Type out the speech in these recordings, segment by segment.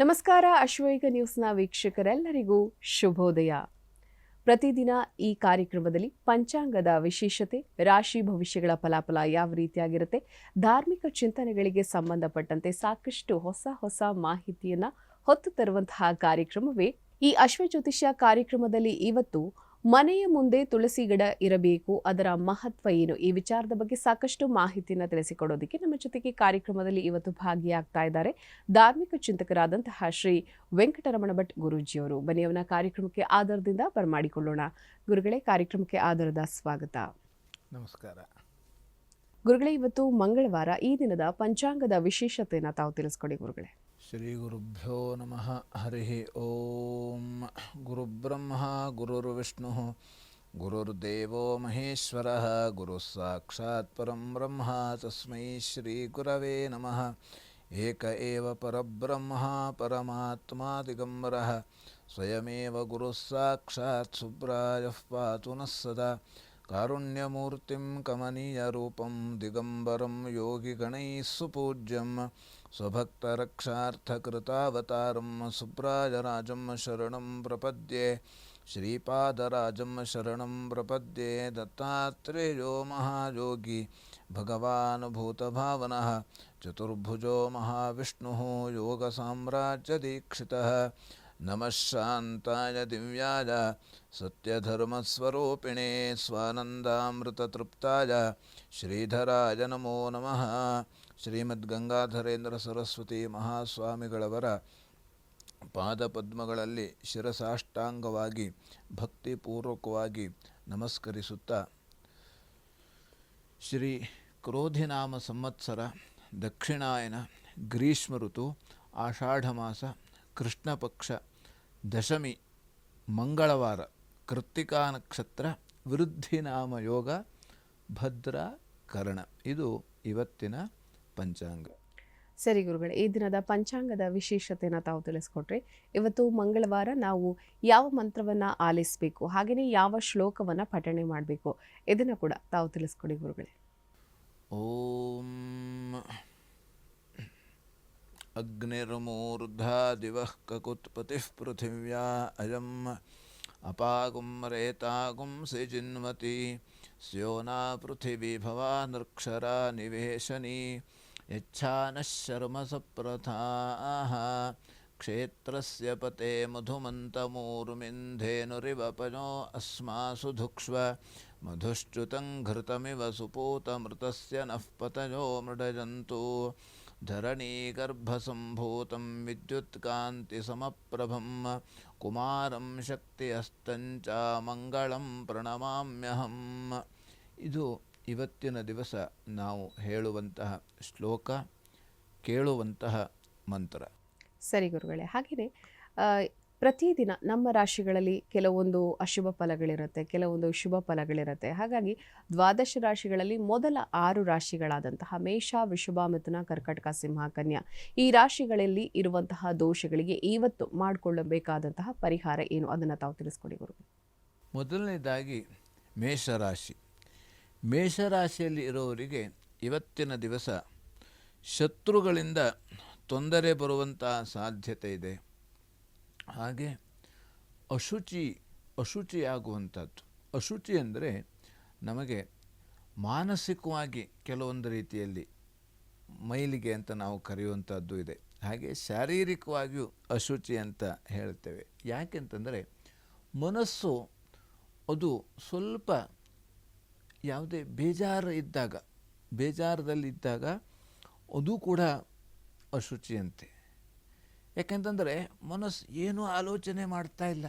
ನಮಸ್ಕಾರ. ಅಶ್ವಯುಗ ನ್ಯೂಸ್ನ ವೀಕ್ಷಕರೆಲ್ಲರಿಗೂ ಶುಭೋದಯ. ಪ್ರತಿದಿನ ಈ ಕಾರ್ಯಕ್ರಮದಲ್ಲಿ ಪಂಚಾಂಗದ ವಿಶೇಷತೆ, ರಾಶಿ ಭವಿಷ್ಯಗಳ ಫಲಾಫಲ ಯಾವ ರೀತಿಯಾಗಿರುತ್ತೆ, ಧಾರ್ಮಿಕ ಚಿಂತನೆಗಳಿಗೆ ಸಂಬಂಧಪಟ್ಟಂತೆ ಸಾಕಷ್ಟು ಹೊಸ ಮಾಹಿತಿಯನ್ನ ಹೊತ್ತು ತರುವಂತಹ ಕಾರ್ಯಕ್ರಮವೇ ಈ ಅಶ್ವಜ್ಯೋತಿಷ್ಯ ಕಾರ್ಯಕ್ರಮದಲ್ಲಿ. ಇವತ್ತು ಮನೆಯ ಮುಂದೆ ತುಳಸಿ ಗಿಡ ಇರಬೇಕು, ಅದರ ಮಹತ್ವ ಏನು, ಈ ವಿಚಾರದ ಬಗ್ಗೆ ಸಾಕಷ್ಟು ಮಾಹಿತಿಯನ್ನು ತಿಳಿಸಿಕೊಡೋದಕ್ಕೆ ನಮ್ಮ ಜೊತೆಗೆ ಕಾರ್ಯಕ್ರಮದಲ್ಲಿ ಇವತ್ತು ಭಾಗಿಯಾಗ್ತಾ ಇದ್ದಾರೆ ಧಾರ್ಮಿಕ ಚಿಂತಕರಾದಂತಹ ಶ್ರೀ ವೆಂಕಟರಮಣ ಭಟ್ ಗುರೂಜಿಯವರು. ಬನ್ನಿ ಅವನ ಕಾರ್ಯಕ್ರಮಕ್ಕೆ ಆಧಾರದಿಂದ ಬರಮಾಡಿಕೊಳ್ಳೋಣ. ಗುರುಗಳೇ, ಕಾರ್ಯಕ್ರಮಕ್ಕೆ ಆಧಾರದ ಸ್ವಾಗತ. ನಮಸ್ಕಾರ. ಗುರುಗಳೇ, ಇವತ್ತು ಮಂಗಳವಾರ, ಈ ದಿನದ ಪಂಚಾಂಗದ ವಿಶೇಷತೆಯನ್ನು ತಾವು ತಿಳಿಸ್ಕೊಡಿ ಗುರುಗಳೇ. ಶ್ರೀ ಗುರುಭ್ಯೋ ನಮಃ. ಹರಿ ಓಂ. ಗುರುಬ್ರಹ್ಮ ಗುರುರ್ವಿಷ್ಣು ಗುರುರ್ದೇವೋ ಮಹೇಶ್ವರ ಗುರು ಸಾಕ್ಷಾತ್ ಪರಂ ಬ್ರಹ್ಮ ತಸ್ಮೈ ಶ್ರೀ ಗುರವೇ ನಮಃ. ಏಕ ಏವ ಪರಬ್ರಹ್ಮ ಪರಮಾತ್ಮಾ ದಿಗಂಬರಃ ಸ್ವಯಮೇವ ಗುರು ಸಾಕ್ಷಾತ್ ಸುಬ್ರಾಯಃ ಪಾತು ನಃ ಸದಾ. ಕಾರುಣ್ಯಮೂರ್ತಿಂ ಕಮನೀಯರೂಪಂ ದಿಗಂಬರಂ ಯೋಗಿಗಣೈಃ ಸುಪೂಜ್ಯಂ ಸ್ವಭಕ್ತರಕ್ಷಾರ್ಥಕೃತಾವತಾರಂ ಸುಬ್ರಾಯರಾಜಂ ಶರಣಂ ಪ್ರಪದ್ಯೆ. ಶ್ರೀಪಾದರಾಜಂ ಶರಣಂ ಪ್ರಪದ್ಯೆ. ದತ್ತಾತ್ರೇಯೋ ಮಹಾಯೋಗಿ ಭಗವಾನ್ ಭೂತಭಾವನಃ ಚತುರ್ಭುಜೋ ಮಹಾವಿಷ್ಣುಃ ಯೋಗಸಾಮ್ರಾಜ್ಯದೀಕ್ಷಿತಃ. ನಮಃ ಶಾಂತಾಯ ದಿವ್ಯಾಯ ಸತ್ಯಧರ್ಮಸ್ವರೂಪಿಣೇ ಸ್ವಾನಂದಾಮೃತತೃಪ್ತಾಯ ಶ್ರೀಧರಾಯ ನಮೋ ನಮಃ. ಶ್ರೀಮದ್ಗಂಗಾಧರೇಂದ್ರ ಸರಸ್ವತಿ ಮಹಾಸ್ವಾಮಿಗಳವರ ಪಾದಪದ್ಮಗಳಲ್ಲಿ ಶಿರಸಾಷ್ಟಾಂಗವಾಗಿ ಭಕ್ತಿಪೂರ್ವಕವಾಗಿ ನಮಸ್ಕರಿಸುತ್ತಾ, ಶ್ರೀ ಕ್ರೋಧಿನಾಮ ಸಂವತ್ಸರ ದಕ್ಷಿಣಾಯನ ಗ್ರೀಷ್ಮ ಋತು ಆಷಾಢ ಮಾಸ ಕೃಷ್ಣ ಪಕ್ಷ ದಶಮಿ ಮಂಗಳವಾರ ಕೃತ್ತಿಕಾ ನಕ್ಷತ್ರ ವೃದ್ಧಿನಾಮ ಯೋಗ ಭದ್ರ ಕರ್ಣ. ಇದು ಇವತ್ತಿನ ಪಂಚಾಂಗ. ಸರಿ ಗುರುಗಳೇ, ಈ ದಿನದ ಪಂಚಾಂಗದ ವಿಶೇಷತೆಯನ್ನು ತಾವು ತಿಳಿಸ್ಕೊಟ್ರಿ. ಇವತ್ತು ಮಂಗಳವಾರ, ನಾವು ಯಾವ ಮಂತ್ರವನ್ನು ಆಲಿಸಬೇಕು, ಹಾಗೆಯೇ ಯಾವ ಶ್ಲೋಕವನ್ನು ಪಠಣೆ ಮಾಡಬೇಕು, ಇದನ್ನು ಕೂಡ ತಾವು ತಿಳಿಸ್ಕೊಡಿ ಗುರುಗಳೇ. ಓಂ ಅಗ್ನಿರ್ಮೂರ್ಧಾ ದಿವಃ ಕಕುತ್ಪತಿಃ ಪೃಥಿವ್ಯಾ ಅಯಂ ಅಪಾಗುಂ ರೇತಾಗುಂ ಸಿಜಿನ್ವತಿ ಸ್ಯೋನಾ ಪೃಥಿವೀ ಭವಾನೃಕ್ಷರಾ ನಿವೇಶನಿ ಯಚ್ಛಾನಃ ಶರ್ಮ ಸಪ್ರಥಾಃ ಕ್ಷೇತ್ರಸ್ಯ ಪತೆ ಮಧುಮಂತಮೂರ್ಮಿಂಧೇನುರಿವ ಪನೋ ಅಸ್ಮಾಸು ಧುಕ್ಷ್ವ ಮಧುಶ್ಚ್ಯುತಂ ಘೃತಮಿವ ಸುಪೂತಮೃತಸ್ಯ ನಃ ಪತಯೋ ಮೃಡಜಂತು ಧರಣೀಗರ್ಭಸಂಭೂತಂ ವಿದ್ಯುತ್ಕಾಂತಿಸಮಪ್ರಭಂ ಕುಮಾರಂ ಶಕ್ತಿಯಸ್ತಂಚ ಮಂಗಳಂ ಪ್ರಣಮಾಮ್ಯಹಂ. ಇದು ಇವತ್ತಿನ ದಿವಸ ನಾವು ಹೇಳುವಂತಹ ಶ್ಲೋಕ, ಕೇಳುವಂತಹ ಮಂತ್ರ. ಸರಿ ಗುರುಗಳೇ, ಹಾಗೆಯೇ ಪ್ರತಿದಿನ ನಮ್ಮ ರಾಶಿಗಳಲ್ಲಿ ಕೆಲವೊಂದು ಅಶುಭ ಫಲಗಳಿರುತ್ತೆ, ಕೆಲವೊಂದು ಶುಭ ಫಲಗಳಿರುತ್ತೆ. ಹಾಗಾಗಿ ದ್ವಾದಶ ರಾಶಿಗಳಲ್ಲಿ ಮೊದಲ 6 ರಾಶಿಗಳಾದಂತಹ ಮೇಷ, ವೃಷಭ, ಮಿಥುನ, ಕರ್ಕಟಕ, ಸಿಂಹ, ಕನ್ಯಾ, ಈ ರಾಶಿಗಳಲ್ಲಿ ಇರುವಂತಹ ದೋಷಗಳಿಗೆ ಇವತ್ತು ಮಾಡಿಕೊಳ್ಳಬೇಕಾದಂತಹ ಪರಿಹಾರ ಏನು, ಅದನ್ನು ತಾವು ತಿಳಿಸ್ಕೊಡಿ ಗುರು. ಮೊದಲನೇದಾಗಿ ಮೇಷರಾಶಿ. ಮೇಷರಾಶಿಯಲ್ಲಿ ಇರೋವರಿಗೆ ಇವತ್ತಿನ ದಿವಸ ಶತ್ರುಗಳಿಂದ ತೊಂದರೆ ಬರುವಂತಹ ಸಾಧ್ಯತೆ ಇದೆ. ಹಾಗೆ ಅಶುಚಿಯಾಗುವಂಥದ್ದು. ಅಶುಚಿ ಅಂದರೆ ನಮಗೆ ಮಾನಸಿಕವಾಗಿ ಕೆಲವೊಂದು ರೀತಿಯಲ್ಲಿ ಮೈಲಿಗೆ ಅಂತ ನಾವು ಕರೆಯುವಂಥದ್ದು ಇದೆ. ಹಾಗೆ ಶಾರೀರಿಕವಾಗಿಯೂ ಅಶುಚಿ ಅಂತ ಹೇಳ್ತೇವೆ. ಯಾಕೆಂತಂದರೆ ಮನಸ್ಸು ಅದು ಸ್ವಲ್ಪ ಯಾವುದೇ ಬೇಜಾರದಲ್ಲಿದ್ದಾಗ ಅದು ಕೂಡ ಅಶುಚಿಯಂತೆ. ಯಾಕೆಂತಂದರೆ ಮನಸ್ಸು ಏನೂ ಆಲೋಚನೆ ಮಾಡ್ತಾ ಇಲ್ಲ,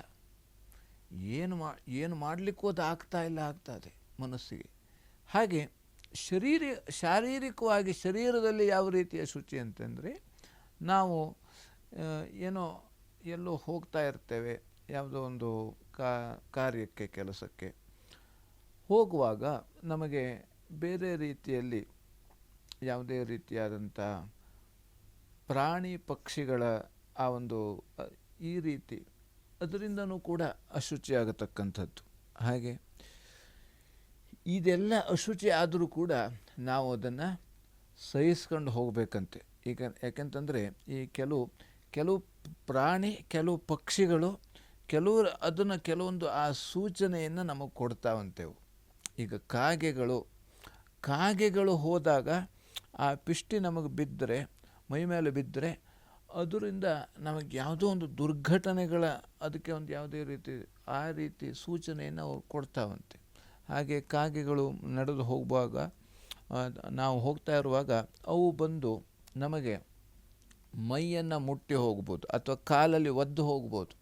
ಏನು ಮಾಡಲಿಕ್ಕೂ ಅದು ಆಗ್ತಾದೆ ಮನಸ್ಸಿಗೆ. ಹಾಗೆ ಶಾರೀರಿಕವಾಗಿ ಶರೀರದಲ್ಲಿ ಯಾವ ರೀತಿಯ ಶುಚಿ ಅಂತಂದರೆ, ನಾವು ಎಲ್ಲೋ ಹೋಗ್ತಾ ಇರ್ತೇವೆ, ಯಾವುದೋ ಒಂದು ಕಾರ್ಯಕ್ಕೆ ಕೆಲಸಕ್ಕೆ ಹೋಗುವಾಗ ನಮಗೆ ಬೇರೆ ರೀತಿಯಲ್ಲಿ ಯಾವುದೇ ರೀತಿಯಾದಂಥ ಪ್ರಾಣಿ ಪಕ್ಷಿಗಳ ಆ ಒಂದು ಈ ರೀತಿ ಅದರಿಂದನೂ ಕೂಡ ಅಶುಚಿಯಾಗತಕ್ಕಂಥದ್ದು. ಹಾಗೆ ಇದೆಲ್ಲ ಅಶುಚಿ ಆದರೂ ಕೂಡ ನಾವು ಅದನ್ನು ಸಹಿಸ್ಕೊಂಡು ಹೋಗಬೇಕಂತೆ. ಈಗ ಯಾಕೆಂತಂದರೆ ಈ ಕೆಲವು ಪ್ರಾಣಿ, ಕೆಲವು ಪಕ್ಷಿಗಳು, ಕೆಲವರು ಅದನ್ನು ಕೆಲವೊಂದು ಆ ಸೂಚನೆಯನ್ನು ನಮಗೆ ಕೊಡ್ತಾವಂತೆವು. ಈಗ ಕಾಗೆಗಳು ಹೋದಾಗ ಆ ಪಿಷ್ಟಿ ನಮಗೆ ಬಿದ್ದರೆ, ಮೈ ಮೇಲೆ ಬಿದ್ದರೆ, ಅದರಿಂದ ನಮಗೆ ಯಾವುದೋ ಒಂದು ದುರ್ಘಟನೆಗಳ ಅದಕ್ಕೆ ಒಂದು ಯಾವುದೇ ರೀತಿ ಸೂಚನೆಯನ್ನು ಅವು ಕೊಡ್ತಾವಂತೆ. ಹಾಗೆ ಕಾಗೆಗಳು ನಡೆದು ಹೋಗುವಾಗ, ನಾವು ಹೋಗ್ತಾ ಇರುವಾಗ ಅವು ಬಂದು ನಮಗೆ ಮೈಯನ್ನು ಮುಟ್ಟಿ ಹೋಗ್ಬೋದು, ಅಥವಾ ಕಾಲಲ್ಲಿ ಒದ್ದು ಹೋಗ್ಬೋದು,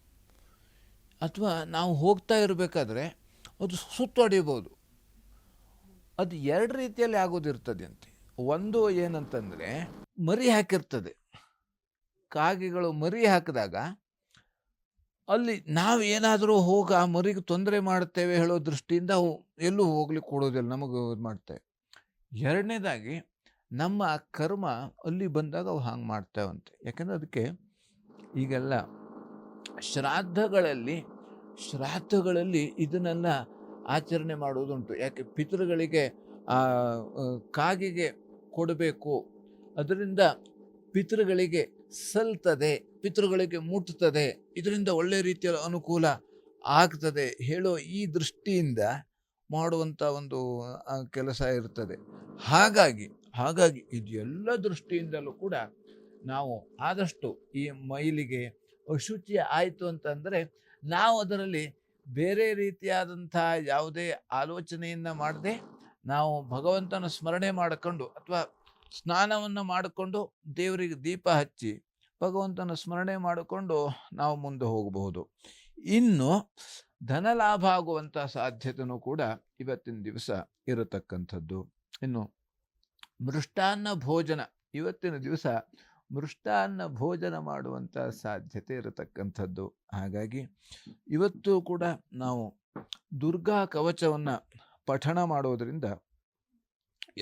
ಅಥವಾ ನಾವು ಹೋಗ್ತಾ ಇರಬೇಕಾದ್ರೆ ಅದು ಸುತ್ತೊಡೆಯಬೋದು. ಅದು ಎರಡು ರೀತಿಯಲ್ಲಿ ಆಗೋದಿರ್ತದೆ ಅಂತೆ. ಒಂದು ಏನಂತಂದರೆ, ಮರಿ ಹಾಕಿರ್ತದೆ. ಕಾಗೆಗಳು ಮರಿ ಹಾಕಿದಾಗ ಅಲ್ಲಿ ನಾವು ಏನಾದರೂ ಹೋಗಿ ಆ ಮರಿಗೆ ತೊಂದರೆ ಮಾಡ್ತೇವೆ ಹೇಳೋ ದೃಷ್ಟಿಯಿಂದ ಅವು ಎಲ್ಲೂ ಹೋಗ್ಲಿಕ್ಕೆ ಕೊಡೋದಿಲ್ಲ, ನಮಗೆ ಇದು ಮಾಡ್ತೇವೆ. ಎರಡನೇದಾಗಿ ನಮ್ಮ ಕರ್ಮ ಅಲ್ಲಿ ಬಂದಾಗ ಅವು ಹಾಗೆ ಮಾಡ್ತೇವಂತೆ. ಯಾಕಂದರೆ ಅದಕ್ಕೆ ಈಗೆಲ್ಲ ಶ್ರಾದ್ದಗಳಲ್ಲಿ ಇದನ್ನೆಲ್ಲ ಆಚರಣೆ ಮಾಡೋದುಂಟು. ಯಾಕೆ ಪಿತೃಗಳಿಗೆ ಕಾಗೆಗೆ ಕೊಡಬೇಕು, ಅದರಿಂದ ಪಿತೃಗಳಿಗೆ ಸಲ್ತದೆ, ಪಿತೃಗಳಿಗೆ ಮುಟ್ತದೆ, ಇದರಿಂದ ಒಳ್ಳೆ ರೀತಿಯ ಅನುಕೂಲ ಆಗ್ತದೆ ಹೇಳೋ ಈ ದೃಷ್ಟಿಯಿಂದ ಮಾಡುವಂಥ ಒಂದು ಕೆಲಸ ಇರ್ತದೆ. ಹಾಗಾಗಿ ಇದು ಎಲ್ಲ ದೃಷ್ಟಿಯಿಂದಲೂ ಕೂಡ ನಾವು ಆದಷ್ಟು ಈ ಮೈಲಿಗೆ ಅಶುಚಿ ಆಯಿತು ಅಂತಂದರೆ ನಾವು ಅದರಲ್ಲಿ ಬೇರೆ ರೀತಿಯಾದಂಥ ಯಾವುದೇ ಆಲೋಚನೆಯನ್ನು ಮಾಡದೆ ನಾವು ಭಗವಂತನ ಸ್ಮರಣೆ ಮಾಡಿಕೊಂಡು ಅಥವಾ ಸ್ನಾನವನ್ನು ಮಾಡಿಕೊಂಡು ದೇವರಿಗೆ ದೀಪ ಹಚ್ಚಿ ಭಗವಂತನ ಸ್ಮರಣೆ ಮಾಡಿಕೊಂಡು ನಾವು ಮುಂದೆ ಹೋಗಬಹುದು. ಇನ್ನು ಧನ ಲಾಭ ಆಗುವಂಥ ಸಾಧ್ಯತೆಯೂ ಕೂಡ ಇವತ್ತಿನ ದಿವಸ ಇರತಕ್ಕಂಥದ್ದು. ಇನ್ನು ಮೃಷ್ಟಾನ್ನ ಭೋಜನ, ಇವತ್ತಿನ ದಿವಸ ಮೃಷ್ಟಾನ್ನ ಭೋಜನ ಮಾಡುವಂಥ ಸಾಧ್ಯತೆ ಇರತಕ್ಕಂಥದ್ದು. ಹಾಗಾಗಿ ಇವತ್ತು ಕೂಡ ನಾವು ದುರ್ಗಾ ಕವಚವನ್ನು ಪಠಣ ಮಾಡೋದರಿಂದ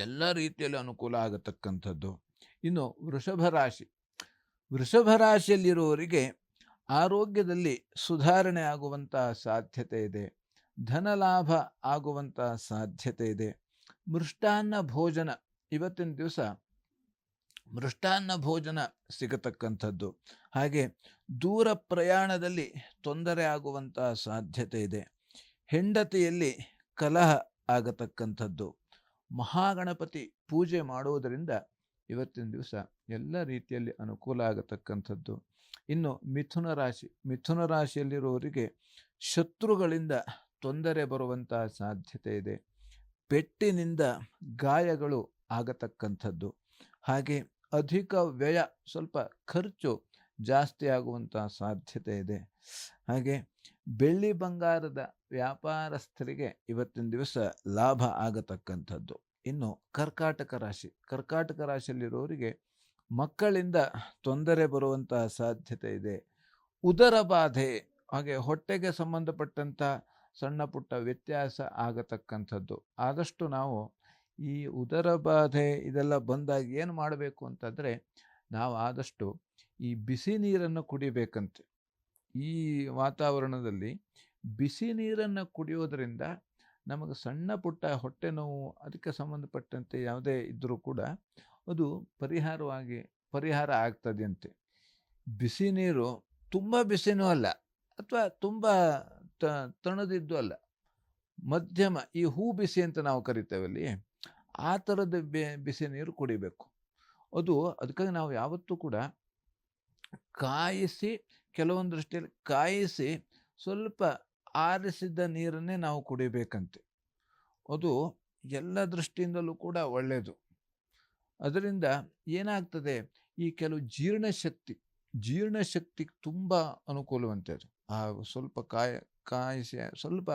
ಎಲ್ಲ ರೀತಿಯಲ್ಲಿ ಅನುಕೂಲ ಆಗತಕ್ಕಂಥದ್ದು. ಇನ್ನು ವೃಷಭ ರಾಶಿಯಲ್ಲಿರುವವರಿಗೆ ಆರೋಗ್ಯದಲ್ಲಿ ಸುಧಾರಣೆ ಆಗುವಂಥ ಸಾಧ್ಯತೆ ಇದೆ, ಧನ ಲಾಭ ಆಗುವಂಥ ಸಾಧ್ಯತೆ ಇದೆ. ಮೃಷ್ಟಾನ್ನ ಭೋಜನ, ಇವತ್ತಿನ ದಿವಸ ಮೃಷ್ಟಾನ್ನ ಭೋಜನ ಸಿಗತಕ್ಕಂಥದ್ದು. ಹಾಗೆ ದೂರ ಪ್ರಯಾಣದಲ್ಲಿ ತೊಂದರೆ ಆಗುವಂಥ ಸಾಧ್ಯತೆ ಇದೆ. ಹೆಂಡತಿಯಲ್ಲಿ ಕಲಹ ಆಗತಕ್ಕಂಥದ್ದು. ಮಹಾಗಣಪತಿ ಪೂಜೆ ಮಾಡುವುದರಿಂದ ಇವತ್ತಿನ ದಿವಸ ಎಲ್ಲ ರೀತಿಯಲ್ಲಿ ಅನುಕೂಲ ಆಗತಕ್ಕಂಥದ್ದು. ಇನ್ನು ಮಿಥುನ ರಾಶಿಯಲ್ಲಿರುವವರಿಗೆ ಶತ್ರುಗಳಿಂದ ತೊಂದರೆ ಬರುವಂಥ ಸಾಧ್ಯತೆ ಇದೆ. ಪೆಟ್ಟಿನಿಂದ ಗಾಯಗಳು ಆಗತಕ್ಕಂಥದ್ದು. ಹಾಗೆ ಅಧಿಕ ವ್ಯಯ, ಸ್ವಲ್ಪ ಖರ್ಚು ಜಾಸ್ತಿ ಆಗುವಂಥ ಸಾಧ್ಯತೆ ಇದೆ. ಹಾಗೆ ಬೆಳ್ಳಿ ಬಂಗಾರದ ವ್ಯಾಪಾರಸ್ಥರಿಗೆ ಇವತ್ತಿನ ದಿವಸ ಲಾಭ ಆಗತಕ್ಕಂಥದ್ದು. ಇನ್ನು ಕರ್ಕಾಟಕ ರಾಶಿಯಲ್ಲಿರೋರಿಗೆ ಮಕ್ಕಳಿಂದ ತೊಂದರೆ ಬರುವಂಥ ಸಾಧ್ಯತೆ ಇದೆ. ಉದರ ಬಾಧೆ, ಹಾಗೆ ಹೊಟ್ಟೆಗೆ ಸಂಬಂಧಪಟ್ಟಂಥ ಸಣ್ಣ ಪುಟ್ಟ ವ್ಯತ್ಯಾಸ ಆಗತಕ್ಕಂಥದ್ದು. ಆದಷ್ಟು ನಾವು ಈ ಉದರ ಬಾಧೆ ಇದೆಲ್ಲ ಬಂದಾಗ ಏನು ಮಾಡಬೇಕು ಅಂತಂದರೆ, ನಾವು ಆದಷ್ಟು ಈ ಬಿಸಿ ನೀರನ್ನು ಕುಡಿಬೇಕಂತೆ. ಈ ವಾತಾವರಣದಲ್ಲಿ ಬಿಸಿ ನೀರನ್ನು ಕುಡಿಯೋದರಿಂದ ನಮಗೆ ಸಣ್ಣ ಪುಟ್ಟ ಹೊಟ್ಟೆ ನೋವು ಅದಕ್ಕೆ ಸಂಬಂಧಪಟ್ಟಂತೆ ಯಾವುದೇ ಇದ್ದರೂ ಕೂಡ ಅದು ಪರಿಹಾರ ಆಗ್ತದೆ ಅಂತೆ. ಬಿಸಿ ನೀರು ತುಂಬ ಬಿಸಿನೂ ಅಲ್ಲ, ಅಥವಾ ತುಂಬ ತಣದಿದ್ದು ಅಲ್ಲ, ಮಧ್ಯಮ, ಈ ಹೂ ಬಿಸಿ ಅಂತ ನಾವು ಕರಿತೇವಲ್ಲಿ, ಆ ಥರದ ಬಿಸಿ ನೀರು ಕುಡಿಬೇಕು. ಅದಕ್ಕಾಗಿ ನಾವು ಯಾವತ್ತೂ ಕೂಡ ಕೆಲವೊಂದು ದೃಷ್ಟಿಯಲ್ಲಿ ಕಾಯಿಸಿ ಸ್ವಲ್ಪ ಆರಿಸಿದ ನೀರನ್ನೇ ನಾವು ಕುಡಿಬೇಕಂತೆ. ಅದು ಎಲ್ಲ ದೃಷ್ಟಿಯಿಂದಲೂ ಕೂಡ ಒಳ್ಳೆಯದು. ಅದರಿಂದ ಏನಾಗ್ತದೆ, ಈ ಕೆಲವು ಜೀರ್ಣಶಕ್ತಿ ತುಂಬ ಅನುಕೂಲವಂತೆ ಅದು. ಸ್ವಲ್ಪ ಕಾಯಿಸಿ ಸ್ವಲ್ಪ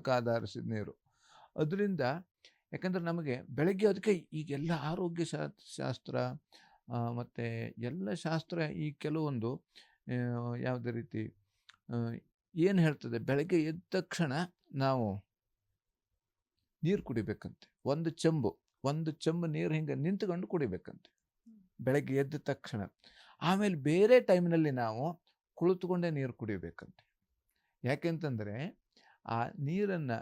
ಕಾದಾರಿಸಿದ ನೀರು ಅದರಿಂದ. ಯಾಕಂದರೆ ನಮಗೆ ಬೆಳಗ್ಗೆ ಅದಕ್ಕೆ ಈಗೆಲ್ಲ ಆರೋಗ್ಯ ಶಾಸ್ತ್ರ ಮತ್ತು ಎಲ್ಲ ಶಾಸ್ತ್ರ ಈ ಕೆಲವೊಂದು ಯಾವುದೇ ರೀತಿ ಏನು ಹೇಳ್ತದೆ, ಬೆಳಗ್ಗೆ ಎದ್ದ ತಕ್ಷಣ ನಾವು ನೀರು ಕುಡಿಬೇಕಂತೆ. ಒಂದು ಚೆಂಬು ನೀರು ಹಿಂಗೆ ನಿಂತ್ಕೊಂಡು ಕುಡಿಬೇಕಂತೆ ಬೆಳಗ್ಗೆ ಎದ್ದ ತಕ್ಷಣ. ಆಮೇಲೆ ಬೇರೆ ಟೈಮ್ನಲ್ಲಿ ನಾವು ಕುಳಿತುಕೊಂಡೇ ನೀರು ಕುಡಿಬೇಕಂತೆ. ಯಾಕೆಂತಂದರೆ ಆ ನೀರನ್ನು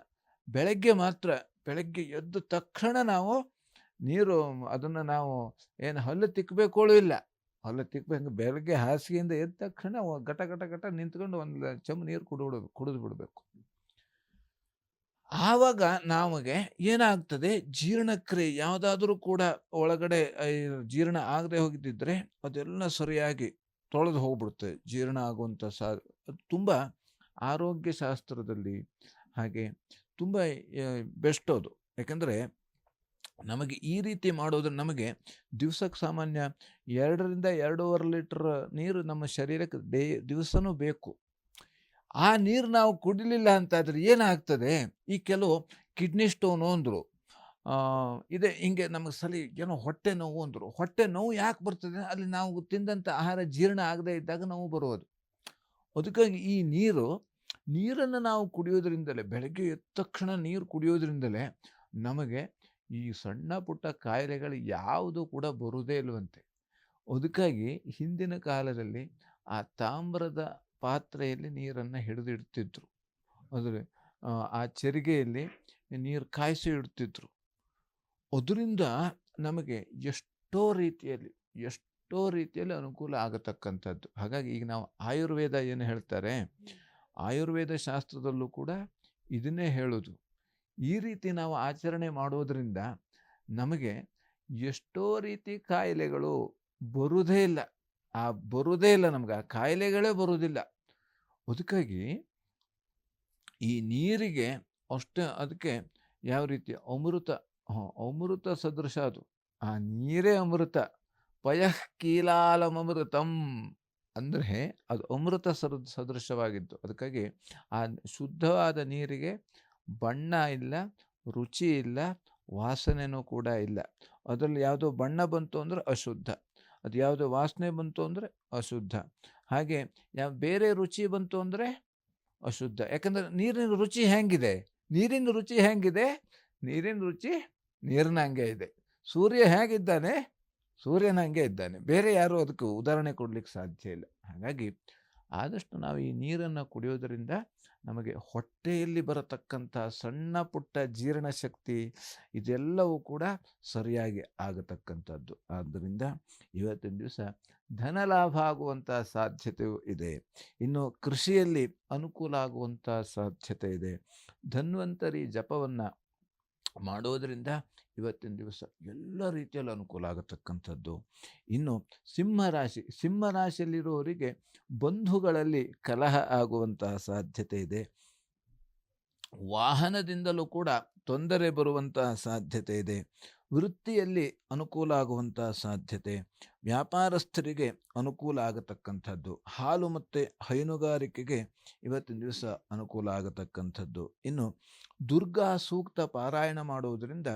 ಬೆಳಗ್ಗೆ ಎದ್ದ ತಕ್ಷಣ ನಾವು ಅದನ್ನು ನಾವು ಏನು ಹಲ್ಲು ತಿಕ್ಕಬೇಕೋಳು ಇಲ್ಲ, ಹೊಲ ತಿಕ್ಬೇಕು. ಬೆಳಗ್ಗೆ ಹಾಸಿಗೆಯಿಂದ ಎದ್ದ ತಕ್ಷಣ ಘಟ ಘಟ ಘಟ ನಿಂತ್ಕೊಂಡು ಒಂದು ಚಮ್ ನೀರು ಕುಡಿದು ಬಿಡಬೇಕು. ಆವಾಗ ನಮಗೆ ಏನಾಗ್ತದೆ, ಜೀರ್ಣಕ್ರಿಯೆ ಯಾವುದಾದ್ರೂ ಕೂಡ ಒಳಗಡೆ ಜೀರ್ಣ ಆಗದೆ ಹೋಗಿದ್ದಿದ್ರೆ ಅದೆಲ್ಲ ಸರಿಯಾಗಿ ತೊಳೆದು ಹೋಗ್ಬಿಡುತ್ತೆ. ಜೀರ್ಣ ಆಗುವಂಥ ಅದು ತುಂಬ ಆರೋಗ್ಯ ಶಾಸ್ತ್ರದಲ್ಲಿ ಹಾಗೆ ತುಂಬ ಬೆಸ್ಟ್ ಅದು. ಯಾಕಂದರೆ ನಮಗೆ ಈ ರೀತಿ ಮಾಡೋದ್ರೆ ನಮಗೆ ದಿವ್ಸಕ್ಕೆ ಸಾಮಾನ್ಯ 2ರಿಂದ 2.5 ಲೀಟ್ರ್ ನೀರು ನಮ್ಮ ಶರೀರಕ್ಕೆ ದಿವಸನೂ ಬೇಕು. ಆ ನೀರು ನಾವು ಕುಡಿಲಿಲ್ಲ ಅಂತಾದರೆ ಏನಾಗ್ತದೆ, ಈ ಕೆಲವು ಕಿಡ್ನಿ ಸ್ಟೋನು ಅಂದರು, ಇದೆ ಹಿಂಗೆ ನಮಗೆ ಏನೋ ಹೊಟ್ಟೆ ನೋವು ಅಂದರು. ಹೊಟ್ಟೆ ನೋವು ಯಾಕೆ ಬರ್ತದೆ, ಅಲ್ಲಿ ನಾವು ತಿಂದಂಥ ಆಹಾರ ಜೀರ್ಣ ಆಗದೆ ಇದ್ದಾಗ ನೋವು ಬರೋದು. ಅದಕ್ಕಾಗಿ ಈ ನೀರನ್ನು ನಾವು ಕುಡಿಯೋದ್ರಿಂದಲೇ, ಬೆಳಗ್ಗೆ ಎದ್ದ ತಕ್ಷಣ ನೀರು ಕುಡಿಯೋದ್ರಿಂದಲೇ ನಮಗೆ ಈ ಸಣ್ಣ ಪುಟ್ಟ ಕಾಯಿಲೆಗಳು ಯಾವುದು ಕೂಡ ಬರುವುದೇ ಇಲ್ಲವಂತೆ. ಅದಕ್ಕಾಗಿ ಹಿಂದಿನ ಕಾಲದಲ್ಲಿ ಆ ತಾಮ್ರದ ಪಾತ್ರೆಯಲ್ಲಿ ನೀರನ್ನು ಹಿಡಿದಿಡ್ತಿದ್ರು. ಅದ್ರ ಆ ಚೆರಿಗೆಯಲ್ಲಿ ನೀರು ಕಾಯಿಸಿ ಇಡ್ತಿದ್ರು. ಅದರಿಂದ ನಮಗೆ ಎಷ್ಟೋ ರೀತಿಯಲ್ಲಿ ಅನುಕೂಲ ಆಗತಕ್ಕಂಥದ್ದು. ಹಾಗಾಗಿ ಈಗ ನಾವು ಆಯುರ್ವೇದ ಏನು ಹೇಳ್ತಾರೆ, ಆಯುರ್ವೇದ ಶಾಸ್ತ್ರದಲ್ಲೂ ಕೂಡ ಇದನ್ನೇ ಹೇಳೋದು. ಈ ರೀತಿ ನಾವು ಆಚರಣೆ ಮಾಡೋದ್ರಿಂದ ನಮಗೆ ಎಷ್ಟೋ ರೀತಿ ಕಾಯಿಲೆಗಳು ಬರುವುದೇ ಇಲ್ಲ. ನಮಗೆ ಆ ಕಾಯಿಲೆಗಳೇ ಬರುವುದಿಲ್ಲ. ಅದಕ್ಕಾಗಿ ಈ ನೀರಿಗೆ ಅಷ್ಟೇ, ಅದಕ್ಕೆ ಯಾವ ರೀತಿ ಅಮೃತ ಸದೃಶ ಅದು. ಆ ನೀರೇ ಅಮೃತ. ಪಯಃ ಕೀಲಾಲಮೃತಂ ಅಂದರೆ ಅದು ಅಮೃತ ಸದೃಶವಾಗಿದ್ದು. ಅದಕ್ಕಾಗಿ ಆ ಶುದ್ಧವಾದ ನೀರಿಗೆ ಬಣ್ಣ ಇಲ್ಲ, ರುಚಿ ಇಲ್ಲ, ವಾಸನೆನೂ ಕೂಡ ಇಲ್ಲ. ಅದರಲ್ಲಿ ಯಾವುದೋ ಬಣ್ಣ ಬಂತು ಅಂದರೆ ಅಶುದ್ಧ, ಅದು ಯಾವುದೋ ವಾಸನೆ ಬಂತು ಅಂದರೆ ಅಶುದ್ಧ, ಹಾಗೆ ಬೇರೆ ರುಚಿ ಬಂತು ಅಂದರೆ ಅಶುದ್ಧ. ಯಾಕಂದರೆ ನೀರಿನ ರುಚಿ ಹೇಗಿದೆ, ನೀರಿನ ರುಚಿ ನೀರಿನಂಗೆ ಇದೆ. ಸೂರ್ಯ ಹೇಗಿದ್ದಾನೆ, ಸೂರ್ಯನಂಗೆ ಇದ್ದಾನೆ. ಬೇರೆ ಯಾರೂ ಅದಕ್ಕೆ ಉದಾಹರಣೆ ಕೊಡಲಿಕ್ಕೆ ಸಾಧ್ಯ ಇಲ್ಲ. ಹಾಗಾಗಿ ಆದಷ್ಟು ನಾವು ಈ ನೀರನ್ನು ಕುಡಿಯೋದರಿಂದ ನಮಗೆ ಹೊಟ್ಟೆಯಲ್ಲಿ ಬರತಕ್ಕಂಥ ಸಣ್ಣ ಪುಟ್ಟ ಜೀರ್ಣಶಕ್ತಿ ಇದೆಲ್ಲವೂ ಕೂಡ ಸರಿಯಾಗಿ ಆಗತಕ್ಕಂಥದ್ದು. ಆದ್ದರಿಂದ ಇವತ್ತಿನ ದಿವಸ ಧನ ಲಾಭ ಆಗುವಂಥ ಸಾಧ್ಯತೆಯೂ ಇದೆ. ಇನ್ನು ಕೃಷಿಯಲ್ಲಿ ಅನುಕೂಲ ಆಗುವಂಥ ಸಾಧ್ಯತೆ ಇದೆ. ಧನ್ವಂತರಿ ಜಪವನ್ನು ಮಾಡೋದರಿಂದ ಇವತ್ತಿನ ದಿವಸ ಎಲ್ಲ ರೀತಿಯಲ್ಲಿ ಅನುಕೂಲ ಆಗತಕ್ಕಂಥದ್ದು. ಇನ್ನು ಸಿಂಹರಾಶಿಯಲ್ಲಿರುವವರಿಗೆ ಬಂಧುಗಳಲ್ಲಿ ಕಲಹ ಆಗುವಂತಹ ಸಾಧ್ಯತೆ ಇದೆ. ವಾಹನದಿಂದಲೂ ಕೂಡ ತೊಂದರೆ ಬರುವಂತಹ ಸಾಧ್ಯತೆ ಇದೆ. ವೃತ್ತಿಯಲ್ಲಿ ಅನುಕೂಲ ಆಗುವಂತಹ ಸಾಧ್ಯತೆ, ವ್ಯಾಪಾರಸ್ಥರಿಗೆ ಅನುಕೂಲ ಆಗತಕ್ಕಂಥದ್ದು, ಹಾಲು ಮತ್ತು ಹೈನುಗಾರಿಕೆಗೆ ಇವತ್ತಿನ ದಿವಸ ಅನುಕೂಲ ಆಗತಕ್ಕಂಥದ್ದು. ಇನ್ನು ದುರ್ಗಾ ಸೂಕ್ತ ಪಾರಾಯಣ ಮಾಡುವುದರಿಂದ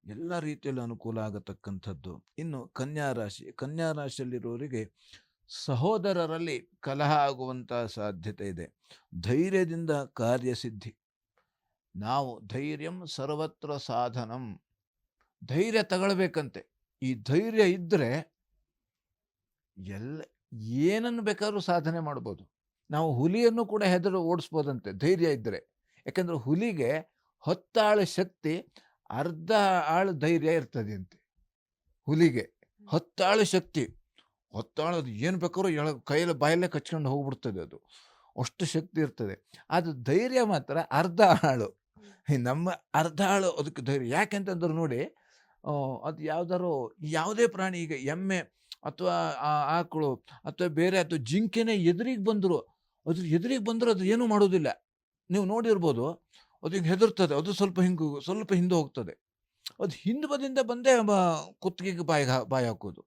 ಎಲ್ಲ ರೀತಿಯಲ್ಲಿ ಅನುಕೂಲ ಆಗತಕ್ಕಂಥದ್ದು. ಇನ್ನು ಕನ್ಯಾರಾಶಿಯಲ್ಲಿರುವವರಿಗೆ ಸಹೋದರರಲ್ಲಿ ಕಲಹ ಆಗುವಂತಹ ಸಾಧ್ಯತೆ ಇದೆ. ಧೈರ್ಯದಿಂದ ಕಾರ್ಯಸಿದ್ಧಿ. ನಾವು ಧೈರ್ಯಂ ಸರ್ವತ್ರ ಸಾಧನಂ, ಧೈರ್ಯ ತಗೊಳ್ಬೇಕಂತೆ. ಈ ಧೈರ್ಯ ಇದ್ದರೆ ಏನನ್ನು ಬೇಕಾದ್ರೂ ಸಾಧನೆ ಮಾಡ್ಬೋದು. ನಾವು ಹುಲಿಯನ್ನು ಕೂಡ ಓಡಿಸ್ಬೋದಂತೆ ಧೈರ್ಯ ಇದ್ದರೆ. ಯಾಕಂದರೆ ಹುಲಿಗೆ 10 ಆಳು ಶಕ್ತಿ, 1/2 ಆಳು ಧೈರ್ಯ ಇರ್ತದೆ ಅಂತೆ. ಹುಲಿಗೆ 10 ಆಳು ಶಕ್ತಿ, 10 ಆಳು ಅದು ಏನು ಬೇಕಾದ್ರೂ ಕೈಯಲ್ಲಿ ಬಾಯಲ್ಲೇ ಕಚ್ಕೊಂಡು ಹೋಗ್ಬಿಡ್ತದೆ, ಅದು ಅಷ್ಟು ಶಕ್ತಿ ಇರ್ತದೆ. ಅದು ಧೈರ್ಯ ಮಾತ್ರ 1/2 ಆಳು. ನಮ್ಮ 1/2 ಆಳು ಅದಕ್ಕೆ ಧೈರ್ಯ. ಯಾಕೆಂತಂದ್ರೆ ನೋಡಿ, ಅದು ಯಾವುದೇ ಪ್ರಾಣಿ, ಈಗ ಎಮ್ಮೆ ಅಥವಾ ಆಕಳು ಅಥವಾ ಬೇರೆ ಅಥವಾ ಜಿಂಕೆನೇ ಎದುರಿಗೆ ಬಂದರು ಅದು ಏನೂ ಮಾಡೋದಿಲ್ಲ. ನೀವು ನೋಡಿರ್ಬೋದು, ಅದು ಹಿಂಗೆ ಹೆದರ್ತದೆ, ಅದು ಸ್ವಲ್ಪ ಹಿಂದೆ ಹೋಗ್ತದೆ. ಅದು ಹಿಂದೆ ಬಂದೇ ಕುತ್ತಿಗೆಗೆ ಬಾಯಿ ಹಾಕೋದು.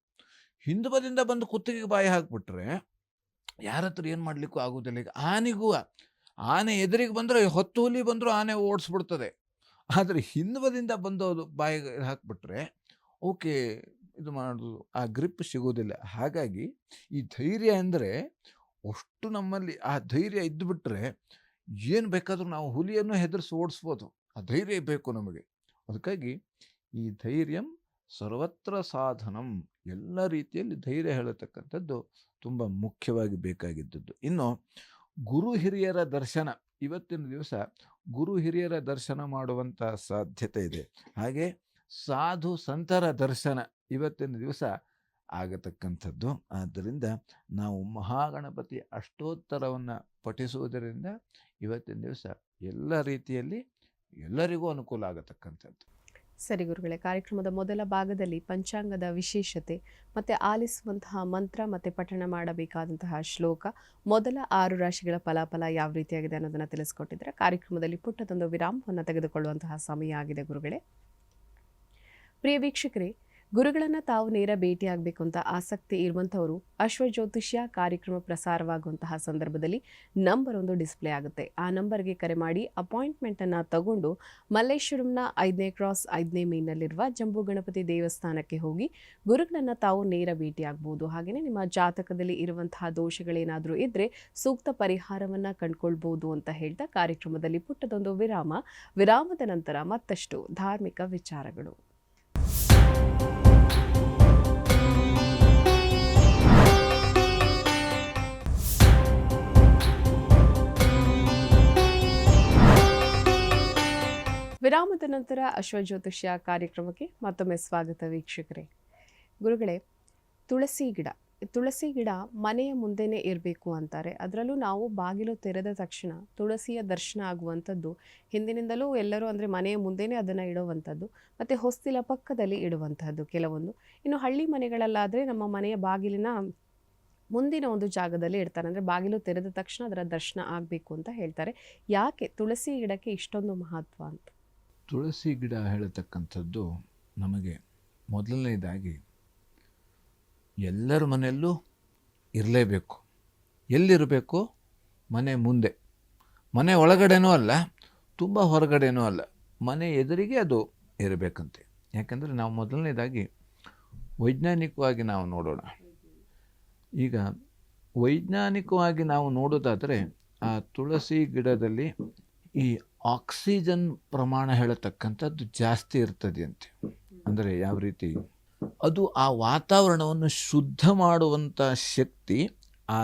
ಹಿಂದೆ ಬಂದು ಕುತ್ತಿಗೆಗೆ ಬಾಯಿ ಹಾಕ್ಬಿಟ್ರೆ ಯಾರ ಹತ್ರ ಏನು ಮಾಡಲಿಕ್ಕೂ ಆಗೋದಿಲ್ಲ. ಈಗ ಆನೆ ಎದುರಿಗೆ ಬಂದರೆ 10 ಹುಲಿ ಬಂದರೂ ಆನೆ ಓಡಿಸ್ಬಿಡ್ತದೆ. ಆದರೆ ಹಿಂದೆ ಬಂದವರು ಬಾಯಿಗೆ ಹಾಕ್ಬಿಟ್ರೆ ಓಕೆ, ಇದು ಮಾಡೋದು ಆ ಗ್ರಿಪ್ ಸಿಗೋದಿಲ್ಲ. ಹಾಗಾಗಿ ಈ ಧೈರ್ಯ ಅಂದರೆ ಅಷ್ಟು ನಮ್ಮಲ್ಲಿ ಆ ಧೈರ್ಯ ಇದ್ದುಬಿಟ್ರೆ ಏನು ಬೇಕಾದರೂ ನಾವು ಹುಲಿಯನ್ನು ಹೆದರಿಸಿ ಓಡಿಸ್ಬೋದು. ಆ ಧೈರ್ಯ ಬೇಕು ನಮಗೆ. ಅದಕ್ಕಾಗಿ ಈ ಧೈರ್ಯಂ ಸರ್ವತ್ರ ಸಾಧನಂ, ಎಲ್ಲ ರೀತಿಯಲ್ಲಿ ಧೈರ್ಯ ಹೇಳತಕ್ಕಂಥದ್ದು ತುಂಬ ಮುಖ್ಯವಾಗಿ ಬೇಕಾಗಿದ್ದದ್ದು. ಇನ್ನು ಗುರು ಹಿರಿಯರ ದರ್ಶನ, ಇವತ್ತಿನ ದಿವಸ ಗುರು ಹಿರಿಯರ ದರ್ಶನ ಮಾಡುವಂಥ ಸಾಧ್ಯತೆ ಇದೆ. ಹಾಗೆ ಸಾಧು ಸಂತರ ದರ್ಶನ ಇವತ್ತಿನ ದಿವಸ ಆಗತಕ್ಕಂಥದ್ದು. ಆದ್ದರಿಂದ ನಾವು ಮಹಾಗಣಪತಿ ಅಷ್ಟೋತ್ತರವನ್ನು ಪಠಿಸುವುದರಿಂದ ಇವತ್ತಿನ ದಿವಸ ಎಲ್ಲ ರೀತಿಯಲ್ಲಿ ಎಲ್ಲರಿಗೂ ಅನುಕೂಲ ಆಗತಕ್ಕಂಥದ್ದು. ಸರಿ ಗುರುಗಳೇ, ಕಾರ್ಯಕ್ರಮದ ಮೊದಲ ಭಾಗದಲ್ಲಿ ಪಂಚಾಂಗದ ವಿಶೇಷತೆ ಮತ್ತು ಆಲಿಸುವಂತಹ ಮಂತ್ರ ಮತ್ತು ಪಠಣ ಮಾಡಬೇಕಾದಂತಹ ಶ್ಲೋಕ, ಮೊದಲ 6 ರಾಶಿಗಳ ಫಲಾಫಲ ಯಾವ ರೀತಿಯಾಗಿದೆ ಅನ್ನೋದನ್ನು ತಿಳಿಸ್ಕೊಟ್ಟಿದ್ರೆ, ಕಾರ್ಯಕ್ರಮದಲ್ಲಿ ಪುಟ್ಟದೊಂದು ವಿರಾಮವನ್ನು ತೆಗೆದುಕೊಳ್ಳುವಂತಹ ಸಮಯ ಆಗಿದೆ ಗುರುಗಳೇ. ಪ್ರಿಯ ವೀಕ್ಷಕರೇ, ಗುರುಗಳನ್ನು ತಾವು ನೇರ ಭೇಟಿಯಾಗಬೇಕು ಅಂತ ಆಸಕ್ತಿ ಇರುವಂಥವರು ಅಶ್ವಜ್ಯೋತಿಷ್ಯ ಕಾರ್ಯಕ್ರಮ ಪ್ರಸಾರವಾಗುವಂತಹ ಸಂದರ್ಭದಲ್ಲಿ ನಂಬರ್ ಒಂದು ಡಿಸ್ಪ್ಲೇ ಆಗುತ್ತೆ. ಆ ನಂಬರ್ಗೆ ಕರೆ ಮಾಡಿ ಅಪಾಯಿಂಟ್ಮೆಂಟನ್ನು ತಗೊಂಡು ಮಲ್ಲೇಶ್ವರಂನ 5ನೇ ಕ್ರಾಸ್ 5ನೇ ಮೇನ್ನಲ್ಲಿರುವ ಜಂಬೂ ಗಣಪತಿ ದೇವಸ್ಥಾನಕ್ಕೆ ಹೋಗಿ ಗುರುಗಳನ್ನು ತಾವು ನೇರ ಭೇಟಿಯಾಗಬಹುದು. ಹಾಗೆಯೇ ನಿಮ್ಮ ಜಾತಕದಲ್ಲಿ ಇರುವಂತಹ ದೋಷಗಳೇನಾದರೂ ಇದ್ದರೆ ಸೂಕ್ತ ಪರಿಹಾರವನ್ನು ಕಂಡುಕೊಳ್ಬೋದು ಅಂತ ಹೇಳ್ತಾ ಕಾರ್ಯಕ್ರಮದಲ್ಲಿ ಪುಟ್ಟದೊಂದು ವಿರಾಮದ ನಂತರ ಮತ್ತಷ್ಟು ಧಾರ್ಮಿಕ ವಿಚಾರಗಳು. ವಿರಾಮದ ನಂತರ ಅಶ್ವಜ್ಯೋತಿಷ್ಯ ಕಾರ್ಯಕ್ರಮಕ್ಕೆ ಮತ್ತೊಮ್ಮೆ ಸ್ವಾಗತ ವೀಕ್ಷಕರೇ. ಗುರುಗಳೇ, ತುಳಸಿ ಗಿಡ ಮನೆಯ ಮುಂದೆನೇ ಇರಬೇಕು ಅಂತಾರೆ. ಅದರಲ್ಲೂ ನಾವು ಬಾಗಿಲು ತೆರೆದ ತಕ್ಷಣ ತುಳಸಿಯ ದರ್ಶನ ಆಗುವಂಥದ್ದು ಹಿಂದಿನಿಂದಲೂ ಎಲ್ಲರೂ ಅಂದರೆ ಮನೆಯ ಮುಂದೆನೇ ಅದನ್ನು ಇಡುವಂಥದ್ದು, ಮತ್ತು ಹೊಸ್ತಿಲ ಪಕ್ಕದಲ್ಲಿ ಇಡುವಂಥದ್ದು ಕೆಲವೊಂದು. ಇನ್ನು ಹಳ್ಳಿ ಮನೆಗಳಲ್ಲಾದರೆ ನಮ್ಮ ಮನೆಯ ಬಾಗಿಲಿನ ಮುಂದಿನ ಒಂದು ಜಾಗದಲ್ಲಿ ಇಡ್ತಾರೆ, ಅಂದರೆ ಬಾಗಿಲು ತೆರೆದ ತಕ್ಷಣ ಅದರ ದರ್ಶನ ಆಗಬೇಕು ಅಂತ ಹೇಳ್ತಾರೆ. ಯಾಕೆ ತುಳಸಿ ಗಿಡಕ್ಕೆ ಇಷ್ಟೊಂದು ಮಹತ್ವ ಅಂತ? ತುಳಸಿ ಗಿಡ ಹೇಳತಕ್ಕಂಥದ್ದು ನಮಗೆ ಮೊದಲನೇದಾಗಿ ಎಲ್ಲರ ಮನೆಯಲ್ಲೂ ಇರಲೇಬೇಕು. ಎಲ್ಲಿರಬೇಕು? ಮನೆ ಮುಂದೆ. ಮನೆ ಒಳಗಡೆನೂ ಅಲ್ಲ, ತುಂಬ ಹೊರಗಡೆನೂ ಅಲ್ಲ, ಮನೆ ಎದುರಿಗೆ ಅದು ಇರಬೇಕಂತೆ. ಯಾಕೆಂದರೆ ನಾವು ಮೊದಲನೇದಾಗಿ ವೈಜ್ಞಾನಿಕವಾಗಿ ನಾವು ನೋಡೋಣ. ಈಗ ವೈಜ್ಞಾನಿಕವಾಗಿ ನಾವು ನೋಡೋದಾದರೆ ಆ ತುಳಸಿ ಗಿಡದಲ್ಲಿ ಈ ಆಕ್ಸಿಜನ್ ಪ್ರಮಾಣ ಹೇಳತಕ್ಕಂಥದ್ದು ಜಾಸ್ತಿ ಇರ್ತದೆಯಂತೆ. ಅಂದರೆ ಯಾವ ರೀತಿ? ಅದು ಆ ವಾತಾವರಣವನ್ನು ಶುದ್ಧ ಮಾಡುವಂಥ ಶಕ್ತಿ ಆ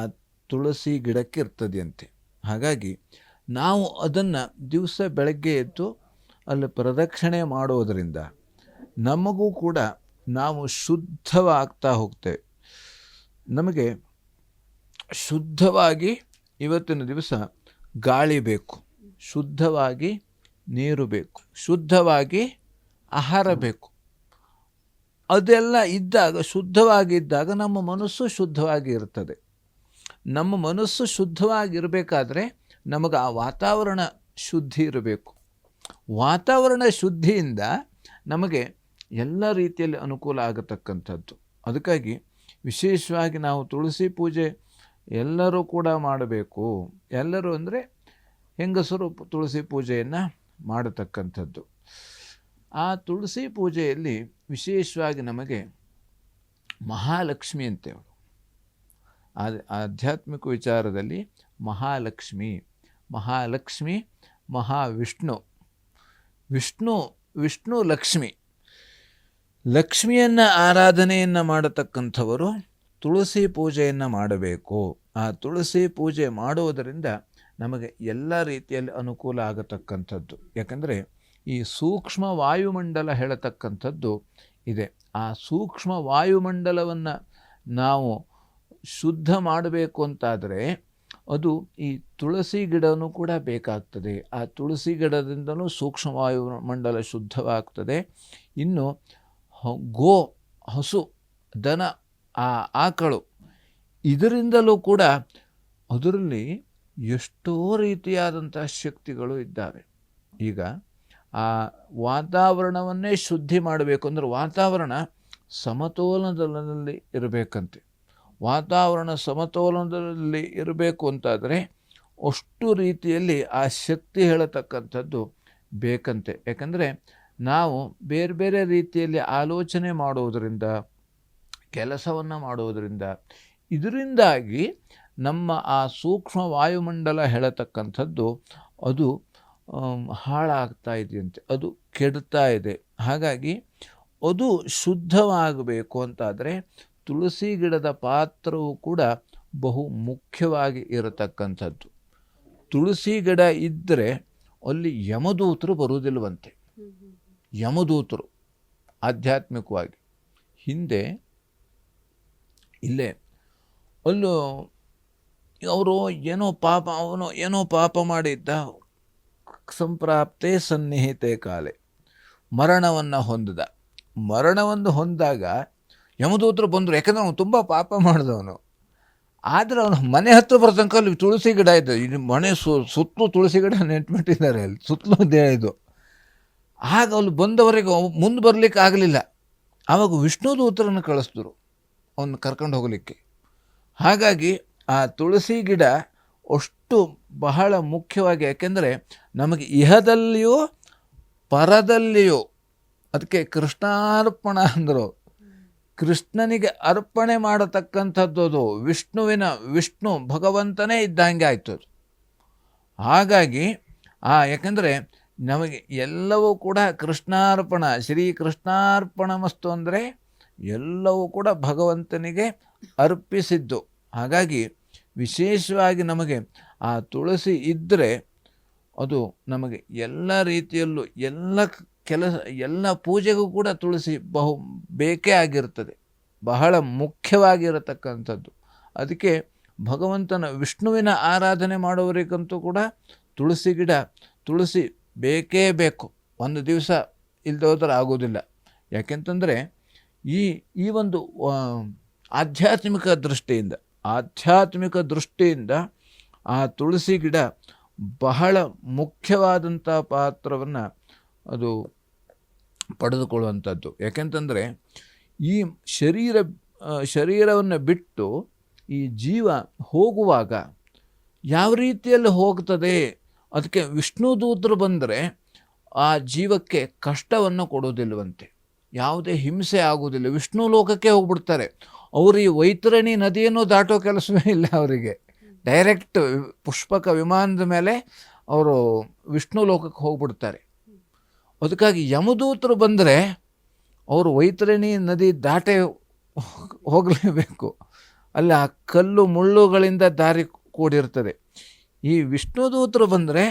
ತುಳಸಿ ಗಿಡಕ್ಕೆ ಇರ್ತದೆಯಂತೆ. ಹಾಗಾಗಿ ನಾವು ಅದನ್ನು ದಿವಸ ಬೆಳಗ್ಗೆ ಎದ್ದು ಅಲ್ಲಿ ಪ್ರದಕ್ಷಿಣೆ ಮಾಡೋದರಿಂದ ನಮಗೂ ಕೂಡ ನಾವು ಶುದ್ಧವಾಗ್ತಾ ಹೋಗ್ತೇವೆ. ನಮಗೆ ಶುದ್ಧವಾಗಿ ಇವತ್ತಿನ ದಿವಸ ಗಾಳಿ ಬೇಕು, ಶುದ್ಧವಾಗಿ ನೀರು ಬೇಕು, ಶುದ್ಧವಾಗಿ ಆಹಾರ ಬೇಕು. ಅದೆಲ್ಲ ಇದ್ದಾಗ, ಶುದ್ಧವಾಗಿದ್ದಾಗ ನಮ್ಮ ಮನಸ್ಸು ಶುದ್ಧವಾಗಿ ಇರ್ತದೆ. ನಮ್ಮ ಮನಸ್ಸು ಶುದ್ಧವಾಗಿರಬೇಕಾದ್ರೆ ನಮಗೆ ಆ ವಾತಾವರಣ ಶುದ್ಧಿ ಇರಬೇಕು. ವಾತಾವರಣ ಶುದ್ಧಿಯಿಂದ ನಮಗೆ ಎಲ್ಲ ರೀತಿಯಲ್ಲಿ ಅನುಕೂಲ ಆಗತಕ್ಕಂಥದ್ದು. ಅದಕ್ಕಾಗಿ ವಿಶೇಷವಾಗಿ ನಾವು ತುಳಸಿ ಪೂಜೆ ಎಲ್ಲರೂ ಕೂಡ ಮಾಡಬೇಕು. ಎಲ್ಲರೂ ಅಂದರೆ ಹೆಂಗಸರು ತುಳಸಿ ಪೂಜೆಯನ್ನು ಮಾಡತಕ್ಕಂಥದ್ದು. ಆ ತುಳಸಿ ಪೂಜೆಯಲ್ಲಿ ವಿಶೇಷವಾಗಿ ನಮಗೆ ಮಹಾಲಕ್ಷ್ಮಿ ಅಂತೇವಳು. ಆಧ್ಯಾತ್ಮಿಕ ವಿಚಾರದಲ್ಲಿ ಮಹಾಲಕ್ಷ್ಮಿ, ವಿಷ್ಣು ಲಕ್ಷ್ಮಿ. ಲಕ್ಷ್ಮಿಯನ್ನು ಆರಾಧನೆಯನ್ನು ಮಾಡತಕ್ಕಂಥವರು ತುಳಸಿ ಪೂಜೆಯನ್ನು ಮಾಡಬೇಕು. ಆ ತುಳಸಿ ಪೂಜೆ ಮಾಡುವುದರಿಂದ ನಮಗೆ ಎಲ್ಲ ರೀತಿಯಲ್ಲಿ ಅನುಕೂಲ ಆಗತಕ್ಕಂಥದ್ದು. ಯಾಕಂದರೆ ಈ ಸೂಕ್ಷ್ಮ ವಾಯುಮಂಡಲ ಹೇಳತಕ್ಕಂಥದ್ದು ಇದೆ. ಆ ಸೂಕ್ಷ್ಮ ವಾಯುಮಂಡಲವನ್ನು ನಾವು ಶುದ್ಧ ಮಾಡಬೇಕು ಅಂತಾದರೆ ಅದು ಈ ತುಳಸಿ ಗಿಡನೂ ಕೂಡ ಬೇಕಾಗ್ತದೆ. ಆ ತುಳಸಿ ಗಿಡದಿಂದಲೂ ಸೂಕ್ಷ್ಮ ವಾಯುಮಂಡಲ ಶುದ್ಧವಾಗ್ತದೆ. ಇನ್ನು ಹಸು, ದನ, ಆಕಳು, ಇದರಿಂದಲೂ ಕೂಡ ಅದರಲ್ಲಿ ಎಷ್ಟೋ ರೀತಿಯಾದಂಥ ಶಕ್ತಿಗಳು ಇದ್ದಾವೆ. ಈಗ ಆ ವಾತಾವರಣವನ್ನೇ ಶುದ್ಧಿ ಮಾಡಬೇಕು ಅಂದರೆ ವಾತಾವರಣ ಸಮತೋಲನದಲ್ಲಿ ಇರಬೇಕಂತೆ. ವಾತಾವರಣ ಸಮತೋಲನದಲ್ಲಿ ಇರಬೇಕು ಅಂತಾದರೆ ಅಷ್ಟು ರೀತಿಯಲ್ಲಿ ಆ ಶಕ್ತಿ ಹೇಳತಕ್ಕಂಥದ್ದು ಬೇಕಂತೆ. ಯಾಕಂದರೆ ನಾವು ಬೇರೆ ಬೇರೆ ರೀತಿಯಲ್ಲಿ ಆಲೋಚನೆ ಮಾಡುವುದರಿಂದ, ಕೆಲಸವನ್ನು ಮಾಡುವುದರಿಂದ, ಇದರಿಂದಾಗಿ ನಮ್ಮ ಆ ಸೂಕ್ಷ್ಮ ವಾಯುಮಂಡಲ ಹೇಳತಕ್ಕಂಥದ್ದು ಅದು ಹಾಳಾಗ್ತಾ ಇದೆಯಂತೆ, ಅದು ಕೆಡ್ತಾ ಇದೆ. ಹಾಗಾಗಿ ಅದು ಶುದ್ಧವಾಗಬೇಕು ಅಂತಾದರೆ ತುಳಸಿ ಗಿಡದ ಪಾತ್ರವು ಕೂಡ ಬಹು ಮುಖ್ಯವಾಗಿ ಇರತಕ್ಕಂಥದ್ದು. ತುಳಸಿ ಗಿಡ ಇದ್ದರೆ ಅಲ್ಲಿ ಯಮದೂತರು ಬರುವುದಿಲ್ಲವಂತೆ. ಯಮದೂತರು ಆಧ್ಯಾತ್ಮಿಕವಾಗಿ ಹಿಂದೆ ಇಲ್ಲೇ ಅಲ್ಲೂ ಅವರು ಅವನು ಏನೋ ಪಾಪ ಮಾಡಿದ್ದ, ಸಂಪ್ರಾಪ್ತೆ ಸನ್ನಿಹಿತೆ ಕಾಲೆ ಮರಣವನ್ನು ಹೊಂದಿದಾಗ ಯಮದೂತರು ಬಂದರು. ಯಾಕಂದರೆ ಅವನು ತುಂಬ ಪಾಪ ಮಾಡಿದವನು. ಆದರೆ ಅವನು ಮನೆ ಹತ್ರ ಬರ್ತನಕ ಅಲ್ಲಿ ತುಳಸಿ ಗಿಡ ಇದೆ. ಇಲ್ಲಿ ಮನೆ ಸುತ್ತಲೂ ತುಳಸಿ ಗಿಡ ನೆಟ್ಬಿಟ್ಟಿದ್ದಾರೆ, ಅಲ್ಲಿ ಸುತ್ತಲೂ ಇದು. ಆಗ ಅಲ್ಲಿ ಬಂದವರಿಗೆ ಮುಂದೆ ಬರಲಿಕ್ಕೆ ಆಗಲಿಲ್ಲ. ಆವಾಗ ವಿಷ್ಣು ದೂತರನ್ನು ಕಳಿಸಿದ್ರು ಅವನ್ನ ಕರ್ಕೊಂಡು ಹೋಗಲಿಕ್ಕೆ. ಹಾಗಾಗಿ ಆ ತುಳಸಿ ಗಿಡ ಅಷ್ಟು ಬಹಳ ಮುಖ್ಯವಾಗಿ, ಯಾಕೆಂದರೆ ನಮಗೆ ಇಹದಲ್ಲಿಯೂ ಪರದಲ್ಲಿಯೂ, ಅದಕ್ಕೆ ಕೃಷ್ಣಾರ್ಪಣ ಅಂದರು. ಕೃಷ್ಣನಿಗೆ ಅರ್ಪಣೆ ಮಾಡತಕ್ಕಂಥದ್ದು ಅದು. ವಿಷ್ಣು ಭಗವಂತನೇ ಇದ್ದಂಗೆ ಆಯಿತು ಅದು. ಹಾಗಾಗಿ ಯಾಕೆಂದರೆ ನಮಗೆ ಎಲ್ಲವೂ ಕೂಡ ಕೃಷ್ಣಾರ್ಪಣ, ಶ್ರೀ ಕೃಷ್ಣಾರ್ಪಣಮಸ್ತು ಅಂದರೆ ಎಲ್ಲವೂ ಕೂಡ ಭಗವಂತನಿಗೆ ಅರ್ಪಿಸಿದ್ದು. ಹಾಗಾಗಿ ವಿಶೇಷವಾಗಿ ನಮಗೆ ಆ ತುಳಸಿ ಇದ್ದರೆ ಅದು ನಮಗೆ ಎಲ್ಲ ರೀತಿಯಲ್ಲೂ ಎಲ್ಲ ಪೂಜೆಗೂ ಕೂಡ ತುಳಸಿ ಬೇಕೇ ಆಗಿರ್ತದೆ, ಬಹಳ ಮುಖ್ಯವಾಗಿರತಕ್ಕಂಥದ್ದು. ಅದಕ್ಕೆ ಭಗವಂತನ ವಿಷ್ಣುವಿನ ಆರಾಧನೆ ಮಾಡುವವರಿಗಂತೂ ಕೂಡ ತುಳಸಿ ಬೇಕೇ ಬೇಕು. ಒಂದು ದಿವಸ ಇಲ್ಲದೆ ಹೋದರೆ ಆಗೋದಿಲ್ಲ. ಯಾಕೆಂತಂದರೆ ಈ ಒಂದು ಆಧ್ಯಾತ್ಮಿಕ ದೃಷ್ಟಿಯಿಂದ ಆ ತುಳಸಿ ಗಿಡ ಬಹಳ ಮುಖ್ಯವಾದಂಥ ಪಾತ್ರವನ್ನು ಅದು ಪಡೆದುಕೊಳ್ಳುವಂಥದ್ದು. ಯಾಕೆಂತಂದರೆ ಈ ಶರೀರವನ್ನು ಬಿಟ್ಟು ಈ ಜೀವ ಹೋಗುವಾಗ ಯಾವ ರೀತಿಯಲ್ಲಿ ಹೋಗ್ತದೆ, ಅದಕ್ಕೆ ವಿಷ್ಣು ದೂತರು ಬಂದರೆ ಆ ಜೀವಕ್ಕೆ ಕಷ್ಟವನ್ನು ಕೊಡೋದಿಲ್ಲವಂತೆ, ಯಾವುದೇ ಹಿಂಸೆ ಆಗೋದಿಲ್ಲ. ವಿಷ್ಣು ಲೋಕಕ್ಕೆ ಹೋಗ್ಬಿಡ್ತಾರೆ ಅವರು. ಈ ವೈತರಣಿ ನದಿಯನ್ನು ದಾಟೋ ಕೆಲಸವೇ ಇಲ್ಲ ಅವರಿಗೆ. ಡೈರೆಕ್ಟ್ ಪುಷ್ಪಕ ವಿಮಾನದ ಮೇಲೆ ಅವರು ವಿಷ್ಣು ಲೋಕಕ್ಕೆ ಹೋಗ್ಬಿಡ್ತಾರೆ. ಅದಕ್ಕಾಗಿ ಯಮದೂತರು ಬಂದರೆ ಅವರು ವೈತರಣಿ ನದಿ ದಾಟೆ ಹೋಗಲೇಬೇಕು. ಅಲ್ಲಿ ಆ ಕಲ್ಲು ಮುಳ್ಳುಗಳಿಂದ ದಾರಿ ಕೂಡಿರ್ತದೆ. ಈ ವಿಷ್ಣು ದೂತರು ಬಂದರೆ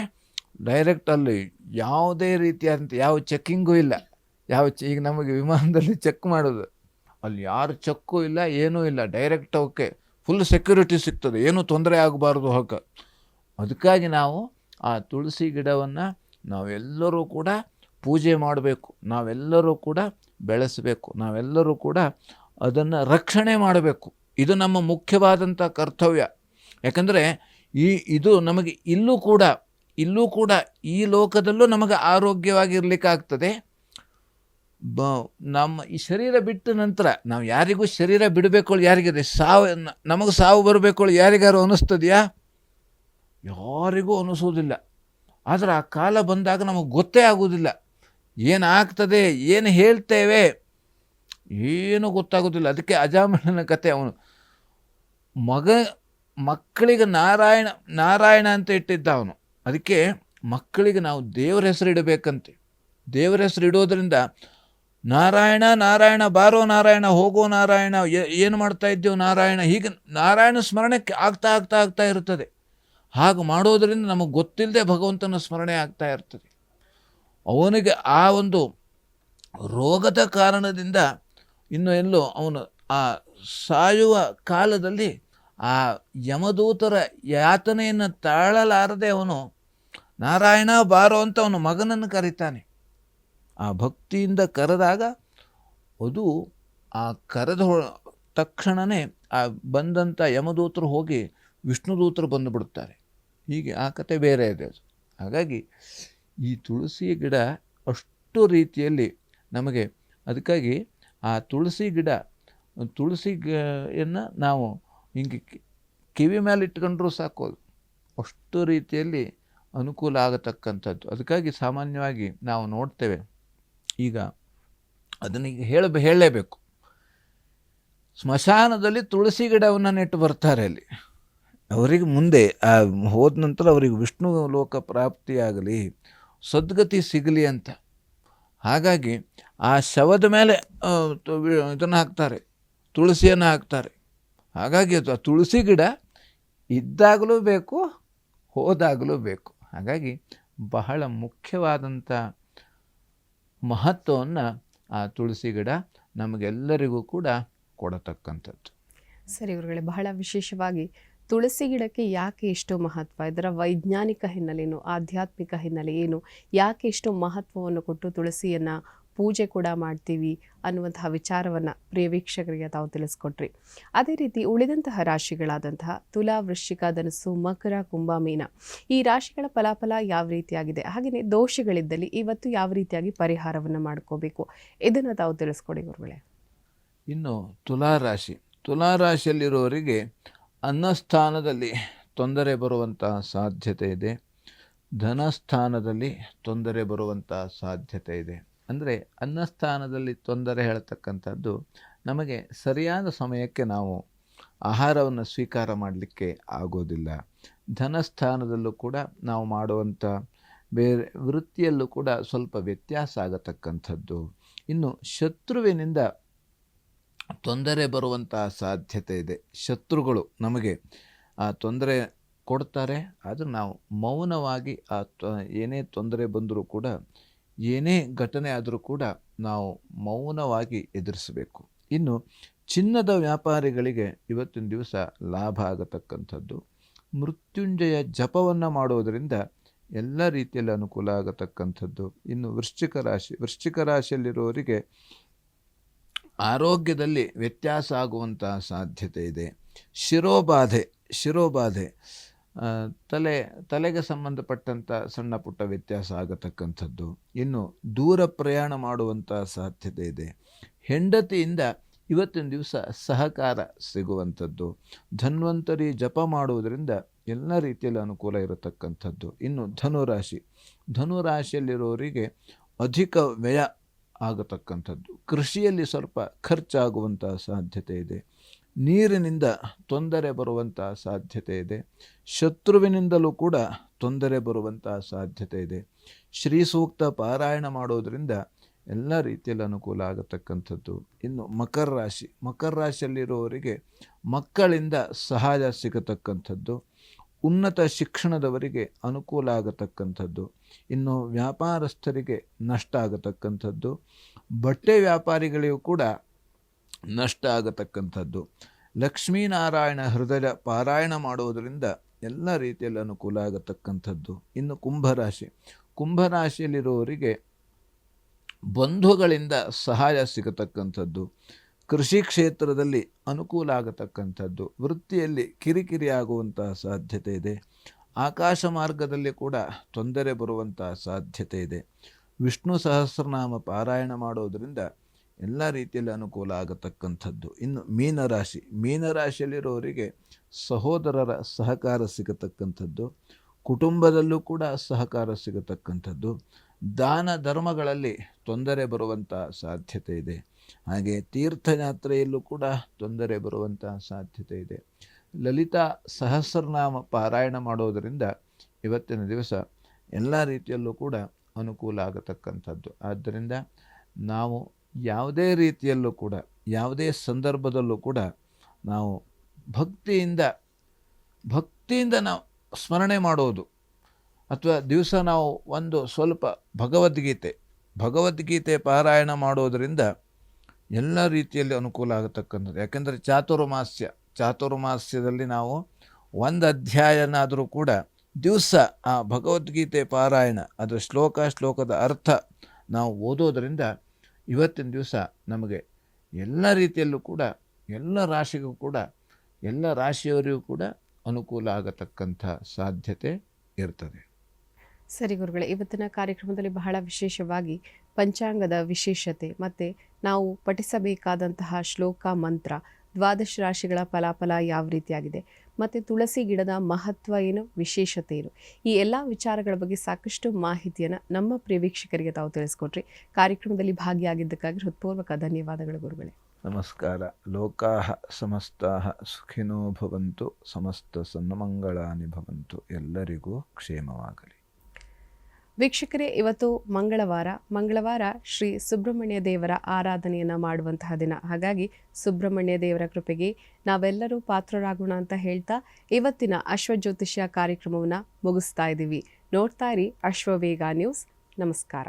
ಡೈರೆಕ್ಟ್ ಅಲ್ಲಿ ಯಾವುದೇ ರೀತಿಯಾದಂಥ ಯಾವ ಚೆಕ್ಕಿಂಗೂ ಇಲ್ಲ. ಈಗ ನಮಗೆ ವಿಮಾನದಲ್ಲಿ ಚೆಕ್ ಮಾಡೋದು, ಅಲ್ಲಿ ಯಾರು ಚೆಕ್ಕು ಇಲ್ಲ, ಏನೂ ಇಲ್ಲ. ಡೈರೆಕ್ಟ್ ಅವಕ್ಕೆ ಫುಲ್ ಸೆಕ್ಯೂರಿಟಿ ಸಿಗ್ತದೆ, ಏನೂ ತೊಂದರೆ ಆಗಬಾರ್ದು ಹೋಗ. ಅದಕ್ಕಾಗಿ ನಾವು ಆ ತುಳಸಿ ಗಿಡವನ್ನು ನಾವೆಲ್ಲರೂ ಕೂಡ ಪೂಜೆ ಮಾಡಬೇಕು, ನಾವೆಲ್ಲರೂ ಕೂಡ ಬೆಳೆಸಬೇಕು, ನಾವೆಲ್ಲರೂ ಕೂಡ ಅದನ್ನು ರಕ್ಷಣೆ ಮಾಡಬೇಕು. ಇದು ನಮ್ಮ ಮುಖ್ಯವಾದಂಥ ಕರ್ತವ್ಯ. ಯಾಕಂದರೆ ಇದು ನಮಗೆ ಇಲ್ಲೂ ಕೂಡ ಈ ಲೋಕದಲ್ಲೂ ನಮಗೆ ಆರೋಗ್ಯವಾಗಿರ್ಲಿಕ್ಕಾಗ್ತದೆ. ನಮ್ಮ ಈ ಶರೀರ ಬಿಟ್ಟ ನಂತರ ನಾವು ಯಾರಿಗೂ ಶರೀರ ಬಿಡಬೇಕು, ಯಾರಿಗಿದೆ ನಮಗೆ ಸಾವು ಬರಬೇಕು ಯಾರಿಗಾರು ಅನ್ನಿಸ್ತದೆಯಾ? ಯಾರಿಗೂ ಅನ್ನಿಸೋದಿಲ್ಲ. ಆದರೆ ಆ ಕಾಲ ಬಂದಾಗ ನಮಗೆ ಗೊತ್ತೇ ಆಗೋದಿಲ್ಲ. ಏನಾಗ್ತದೆ, ಏನು ಹೇಳ್ತೇವೆ, ಏನೂ ಗೊತ್ತಾಗೋದಿಲ್ಲ. ಅದಕ್ಕೆ ಅಜಾಮಿಳನ ಕತೆ, ಅವನು ಮಕ್ಕಳಿಗೆ ನಾರಾಯಣ ಅಂತ ಇಟ್ಟಿದ್ದ ಅವನು. ಅದಕ್ಕೆ ಮಕ್ಕಳಿಗೆ ನಾವು ದೇವರ ಹೆಸರು ಇಡಬೇಕಂತೆ. ದೇವರ ಹೆಸರು ಇಡೋದ್ರಿಂದ ನಾರಾಯಣ ನಾರಾಯಣ, ಬಾರೋ ನಾರಾಯಣ, ಹೋಗೋ ನಾರಾಯಣ, ಏನು ಮಾಡ್ತಾ ಇದ್ದೇವೆ ನಾರಾಯಣ, ಹೀಗೆ ನಾರಾಯಣ ಸ್ಮರಣೆ ಆಗ್ತಾ ಇರ್ತದೆ. ಹಾಗೆ ಮಾಡೋದರಿಂದ ನಮಗೆ ಗೊತ್ತಿಲ್ಲದೆ ಭಗವಂತನ ಸ್ಮರಣೆ ಆಗ್ತಾ ಇರ್ತದೆ. ಅವನಿಗೆ ಆ ಒಂದು ರೋಗದ ಕಾರಣದಿಂದ ಎಲ್ಲೋ ಅವನು ಆ ಸಾಯುವ ಕಾಲದಲ್ಲಿ ಆ ಯಮದೂತರ ಯಾತನೆಯನ್ನು ತಾಳಲಾರದೆ ಅವನು ನಾರಾಯಣ ಬಾರೋ ಅಂತ ಅವನು ಮಗನನ್ನು ಕರೀತಾನೆ. ಆ ಭಕ್ತಿಯಿಂದ ಕರೆದಾಗ ಅದು ಆ ಕರೆದ ತಕ್ಷಣವೇ ಆ ಬಂದಂಥ ಯಮದೂತರು ಹೋಗಿ ವಿಷ್ಣುದೂತರು ಬಂದುಬಿಡುತ್ತಾರೆ. ಹೀಗೆ ಆ ಕತೆ ಬೇರೆ ಇದೆ ಅದು. ಹಾಗಾಗಿ ಈ ತುಳಸಿ ಗಿಡ ಅಷ್ಟು ರೀತಿಯಲ್ಲಿ ನಮಗೆ, ಅದಕ್ಕಾಗಿ ಆ ತುಳಸಿಯನ್ನು ನಾವು ಹಿಂಗೆ ಕಿವಿ ಮೇಲೆ ಇಟ್ಕೊಂಡ್ರೂ ಸಾಕು, ಅಷ್ಟು ರೀತಿಯಲ್ಲಿ ಅನುಕೂಲ ಆಗತಕ್ಕಂಥದ್ದು. ಅದಕ್ಕಾಗಿ ಸಾಮಾನ್ಯವಾಗಿ ನಾವು ನೋಡ್ತೇವೆ, ಈಗ ಅದನ್ನೀಗ ಹೇಳಲೇಬೇಕು, ಸ್ಮಶಾನದಲ್ಲಿ ತುಳಸಿ ಗಿಡವನ್ನು ನೆಟ್ಟು ಬರ್ತಾರೆ. ಅಲ್ಲಿ ಅವರಿಗೆ ಮುಂದೆ ಹೋದ ನಂತರ ಅವರಿಗೆ ವಿಷ್ಣು ಲೋಕ ಪ್ರಾಪ್ತಿಯಾಗಲಿ, ಸದ್ಗತಿ ಸಿಗಲಿ ಅಂತ. ಹಾಗಾಗಿ ಆ ಶವದ ಮೇಲೆ ಇದನ್ನು ಹಾಕ್ತಾರೆ, ತುಳಸಿಯನ್ನು ಹಾಕ್ತಾರೆ. ಹಾಗಾಗಿ ಅದು ಆ ತುಳಸಿ ಗಿಡ ಇದ್ದಾಗಲೂ ಬೇಕು, ಹೋದಾಗಲೂ ಬೇಕು. ಹಾಗಾಗಿ ಬಹಳ ಮುಖ್ಯವಾದಂಥ ಮಹತ್ವವನ್ನು ಆ ತುಳಸಿ ಗಿಡ ನಮಗೆಲ್ಲರಿಗೂ ಕೂಡ ಕೊಡತಕ್ಕಂಥದ್ದು. ಸರಿ ಗುರುಗಳೇ, ಬಹಳ ವಿಶೇಷವಾಗಿ ತುಳಸಿ ಗಿಡಕ್ಕೆ ಯಾಕೆ ಇಷ್ಟು ಮಹತ್ವ, ಇದರ ವೈಜ್ಞಾನಿಕ ಹಿನ್ನೆಲೆ ಏನು, ಆಧ್ಯಾತ್ಮಿಕ ಹಿನ್ನೆಲೆ ಏನು, ಯಾಕೆ ಇಷ್ಟು ಮಹತ್ವವನ್ನು ಕೊಟ್ಟು ತುಳಸಿಯನ್ನು ಪೂಜೆ ಕೂಡ ಮಾಡ್ತೀವಿ ಅನ್ನುವಂತಹ ವಿಚಾರವನ್ನು ಪ್ರಿಯ ವೀಕ್ಷಕರಿಗೆ ತಾವು ತಿಳಿಸ್ಕೊಟ್ರಿ. ಅದೇ ರೀತಿ ಉಳಿದಂತಹ ರಾಶಿಗಳಾದಂತಹ ತುಲಾ, ವೃಶ್ಚಿಕ, ಧನಸ್ಸು, ಮಕರ, ಕುಂಭ, ಮೀನ ಈ ರಾಶಿಗಳ ಫಲಾಫಲ ಯಾವ ರೀತಿಯಾಗಿದೆ, ಹಾಗೆಯೇ ದೋಷಗಳಿದ್ದಲ್ಲಿ ಇವತ್ತು ಯಾವ ರೀತಿಯಾಗಿ ಪರಿಹಾರವನ್ನು ಮಾಡ್ಕೋಬೇಕು, ಇದನ್ನು ತಾವು ತಿಳಿಸ್ಕೊಡಿ ಗುರುಗಳೇ. ಇನ್ನು ತುಲಾರಾಶಿಯಲ್ಲಿರುವವರಿಗೆ ಅನ್ನಸ್ಥಾನದಲ್ಲಿ ತೊಂದರೆ ಬರುವಂತಹ ಸಾಧ್ಯತೆ ಇದೆ, ಧನಸ್ಥಾನದಲ್ಲಿ ತೊಂದರೆ ಬರುವಂತಹ ಸಾಧ್ಯತೆ ಇದೆ. ಅಂದರೆ ಅನ್ನಸ್ಥಾನದಲ್ಲಿ ತೊಂದರೆ ಹೇಳ್ತಕ್ಕಂಥದ್ದು ನಮಗೆ ಸರಿಯಾದ ಸಮಯಕ್ಕೆ ನಾವು ಆಹಾರವನ್ನು ಸ್ವೀಕಾರ ಮಾಡಲಿಕ್ಕೆ ಆಗೋದಿಲ್ಲ. ಧನಸ್ಥಾನದಲ್ಲೂ ಕೂಡ ನಾವು ಮಾಡುವಂಥ ಬೇರೆ ವೃತ್ತಿಯಲ್ಲೂ ಕೂಡ ಸ್ವಲ್ಪ ವ್ಯತ್ಯಾಸ ಆಗತಕ್ಕಂಥದ್ದು. ಇನ್ನು ಶತ್ರುವಿನಿಂದ ತೊಂದರೆ ಬರುವಂತಹ ಸಾಧ್ಯತೆ ಇದೆ. ಶತ್ರುಗಳು ನಮಗೆ ಆ ತೊಂದರೆ ಕೊಡ್ತಾರೆ, ಆದರೆ ನಾವು ಮೌನವಾಗಿ ಏನೇ ತೊಂದರೆ ಬಂದರೂ ಕೂಡ, ಏನೇ ಘಟನೆ ಆದರೂ ಕೂಡ ನಾವು ಮೌನವಾಗಿ ಎದುರಿಸಬೇಕು. ಇನ್ನು ಚಿನ್ನದ ವ್ಯಾಪಾರಿಗಳಿಗೆ ಇವತ್ತಿನ ದಿವಸ ಲಾಭ ಆಗತಕ್ಕಂಥದ್ದು. ಮೃತ್ಯುಂಜಯ ಜಪವನ್ನು ಮಾಡುವುದರಿಂದ ಎಲ್ಲ ರೀತಿಯಲ್ಲಿ ಅನುಕೂಲ ಆಗತಕ್ಕಂಥದ್ದು. ಇನ್ನು ವೃಶ್ಚಿಕ ರಾಶಿಯಲ್ಲಿರುವವರಿಗೆ ಆರೋಗ್ಯದಲ್ಲಿ ವ್ಯತ್ಯಾಸ ಆಗುವಂತಹ ಸಾಧ್ಯತೆ ಇದೆ. ಶಿರೋಬಾಧೆ ತಲೆಗೆ ಸಂಬಂಧಪಟ್ಟಂಥ ಸಣ್ಣ ಪುಟ್ಟ ವ್ಯತ್ಯಾಸ ಆಗತಕ್ಕಂಥದ್ದು. ಇನ್ನು ದೂರ ಪ್ರಯಾಣ ಮಾಡುವಂಥ ಸಾಧ್ಯತೆ ಇದೆ. ಹೆಂಡತಿಯಿಂದ ಇವತ್ತಿನ ದಿವಸ ಸಹಕಾರ ಸಿಗುವಂಥದ್ದು. ಧನ್ವಂತರಿ ಜಪ ಮಾಡುವುದರಿಂದ ಎಲ್ಲ ರೀತಿಯಲ್ಲಿ ಅನುಕೂಲ ಇರತಕ್ಕಂಥದ್ದು. ಇನ್ನು ಧನುರಾಶಿಯಲ್ಲಿರೋರಿಗೆ ಅಧಿಕ ವ್ಯಯ ಆಗತಕ್ಕಂಥದ್ದು. ಕೃಷಿಯಲ್ಲಿ ಸ್ವಲ್ಪ ಖರ್ಚಾಗುವಂತಹ ಸಾಧ್ಯತೆ ಇದೆ. ನೀರಿನಿಂದ ತೊಂದರೆ ಬರುವಂತಹ ಸಾಧ್ಯತೆ ಇದೆ. ಶತ್ರುವಿನಿಂದಲೂ ಕೂಡ ತೊಂದರೆ ಬರುವಂತಹ ಸಾಧ್ಯತೆ ಇದೆ. ಶ್ರೀ ಸೂಕ್ತ ಪಾರಾಯಣ ಮಾಡೋದರಿಂದ ಎಲ್ಲ ರೀತಿಯಲ್ಲಿ ಅನುಕೂಲ ಆಗತಕ್ಕಂಥದ್ದು. ಇನ್ನು ಮಕರ ರಾಶಿಯಲ್ಲಿರುವವರಿಗೆ ಮಕ್ಕಳಿಂದ ಸಹಾಯ ಸಿಗತಕ್ಕಂಥದ್ದು. ಉನ್ನತ ಶಿಕ್ಷಣದವರಿಗೆ ಅನುಕೂಲ ಆಗತಕ್ಕಂಥದ್ದು. ಇನ್ನು ವ್ಯಾಪಾರಸ್ಥರಿಗೆ ನಷ್ಟ ಆಗತಕ್ಕಂಥದ್ದು. ಬಟ್ಟೆ ವ್ಯಾಪಾರಿಗಳಿಗೂ ಕೂಡ ನಷ್ಟ ಆಗತಕ್ಕಂಥದ್ದು. ಲಕ್ಷ್ಮೀನಾರಾಯಣ ಹೃದಯ ಪಾರಾಯಣ ಮಾಡುವುದರಿಂದ ಎಲ್ಲ ರೀತಿಯಲ್ಲಿ ಅನುಕೂಲ ಆಗತಕ್ಕಂಥದ್ದು. ಇನ್ನು ಕುಂಭರಾಶಿಯಲ್ಲಿರುವವರಿಗೆ ಬಂಧುಗಳಿಂದ ಸಹಾಯ ಸಿಗತಕ್ಕಂಥದ್ದು. ಕೃಷಿ ಕ್ಷೇತ್ರದಲ್ಲಿ ಅನುಕೂಲ ಆಗತಕ್ಕಂಥದ್ದು. ವೃತ್ತಿಯಲ್ಲಿ ಕಿರಿಕಿರಿ ಆಗುವಂತಹ ಸಾಧ್ಯತೆ ಇದೆ. ಆಕಾಶ ಮಾರ್ಗದಲ್ಲಿ ಕೂಡ ತೊಂದರೆ ಬರುವಂತಹ ಸಾಧ್ಯತೆ ಇದೆ. ವಿಷ್ಣು ಸಹಸ್ರನಾಮ ಪಾರಾಯಣ ಮಾಡೋದರಿಂದ ಎಲ್ಲ ರೀತಿಯಲ್ಲಿ ಅನುಕೂಲ ಆಗತಕ್ಕಂಥದ್ದು. ಇನ್ನು ಮೀನರಾಶಿಯಲ್ಲಿರೋರಿಗೆ ಸಹೋದರರ ಸಹಕಾರ ಸಿಗತಕ್ಕಂಥದ್ದು. ಕುಟುಂಬದಲ್ಲೂ ಕೂಡ ಸಹಕಾರ ಸಿಗತಕ್ಕಂಥದ್ದು. ದಾನ ಧರ್ಮಗಳಲ್ಲಿ ತೊಂದರೆ ಬರುವಂತಹ ಸಾಧ್ಯತೆ ಇದೆ. ಹಾಗೆ ತೀರ್ಥಯಾತ್ರೆಯಲ್ಲೂ ಕೂಡ ತೊಂದರೆ ಬರುವಂತಹ ಸಾಧ್ಯತೆ ಇದೆ. ಲಲಿತಾ ಸಹಸ್ರನಾಮ ಪಾರಾಯಣ ಮಾಡೋದರಿಂದ ಇವತ್ತಿನ ದಿವಸ ಎಲ್ಲ ರೀತಿಯಲ್ಲೂ ಕೂಡ ಅನುಕೂಲ ಆಗತಕ್ಕಂಥದ್ದು. ಆದ್ದರಿಂದ ನಾವು ಯಾವುದೇ ರೀತಿಯಲ್ಲೂ ಕೂಡ, ಯಾವುದೇ ಸಂದರ್ಭದಲ್ಲೂ ಕೂಡ ನಾವು ಭಕ್ತಿಯಿಂದ ನಾವು ಸ್ಮರಣೆ ಮಾಡೋದು, ಅಥವಾ ದಿವಸ ನಾವು ಒಂದು ಸ್ವಲ್ಪ ಭಗವದ್ಗೀತೆ ಪಾರಾಯಣ ಮಾಡೋದರಿಂದ ಎಲ್ಲ ರೀತಿಯಲ್ಲಿ ಅನುಕೂಲ ಆಗತಕ್ಕಂಥದ್ದು. ಯಾಕೆಂದರೆ ಚಾತುರ್ಮಾಸ್ಯದಲ್ಲಿ ನಾವು ಒಂದು ಅಧ್ಯಾಯನಾದರೂ ಕೂಡ ದಿವಸ ಆ ಭಗವದ್ಗೀತೆ ಪಾರಾಯಣ, ಅದರ ಶ್ಲೋಕದ ಅರ್ಥ ನಾವು ಓದೋದರಿಂದ ಇವತ್ತಿನ ದಿವಸ ನಮಗೆ ಎಲ್ಲ ರೀತಿಯಲ್ಲೂ ಕೂಡ, ಎಲ್ಲ ರಾಶಿಯವರಿಗೂ ಕೂಡ ಅನುಕೂಲ ಆಗತಕ್ಕಂಥ ಸಾಧ್ಯತೆ ಇರ್ತದೆ. ಸರಿ ಗುರುಗಳೇ, ಇವತ್ತಿನ ಕಾರ್ಯಕ್ರಮದಲ್ಲಿ ಬಹಳ ವಿಶೇಷವಾಗಿ ಪಂಚಾಂಗದ ವಿಶೇಷತೆ ಮತ್ತು ನಾವು ಪಠಿಸಬೇಕಾದಂತಹ ಶ್ಲೋಕ, ಮಂತ್ರ, ದ್ವಾದಶ ರಾಶಿಗಳ ಫಲಾಫಲ ಯಾವ ರೀತಿಯಾಗಿದೆ, ಮತ್ತು ತುಳಸಿ ಗಿಡದ ಮಹತ್ವ ಏನು, ವಿಶೇಷತೆ ಏನು, ಈ ಎಲ್ಲ ವಿಚಾರಗಳ ಬಗ್ಗೆ ಸಾಕಷ್ಟು ಮಾಹಿತಿಯನ್ನು ನಮ್ಮ ಪ್ರಿಯ ವೀಕ್ಷಕರಿಗೆ ತಾವು ತಿಳಿಸ್ಕೊಟ್ರಿ. ಕಾರ್ಯಕ್ರಮದಲ್ಲಿ ಭಾಗಿಯಾಗಿದ್ದಕ್ಕಾಗಿ ಹೃತ್ಪೂರ್ವಕ ಧನ್ಯವಾದಗಳು ಗುರುಗಳೇ. ನಮಸ್ಕಾರ. ಲೋಕಾಃ ಸಮಸ್ತಾಃ ಸುಖಿನೋ ಭವಂತು, ಸಮಸ್ತ ಸನ್ಮಂಗಳಾನಿ ಭವಂತು. ಎಲ್ಲರಿಗೂ ಕ್ಷೇಮವಾಗಲಿ. ವೀಕ್ಷಕರೇ, ಇವತ್ತು ಮಂಗಳವಾರ ಶ್ರೀ ಸುಬ್ರಹ್ಮಣ್ಯ ದೇವರ ಆರಾಧನೆಯನ್ನು ಮಾಡುವಂತಹ ದಿನ. ಹಾಗಾಗಿ ಸುಬ್ರಹ್ಮಣ್ಯ ದೇವರ ಕೃಪೆಗೆ ನಾವೆಲ್ಲರೂ ಪಾತ್ರರಾಗೋಣ ಅಂತ ಹೇಳ್ತಾ ಇವತ್ತಿನ ಅಶ್ವಜ್ಯೋತಿಷ್ಯ ಕಾರ್ಯಕ್ರಮವನ್ನು ಮುಗಿಸ್ತಾ ಇದ್ದೀವಿ. ನೋಡ್ತಾ ಇರಿ ಅಶ್ವವೇಗ ನ್ಯೂಸ್. ನಮಸ್ಕಾರ.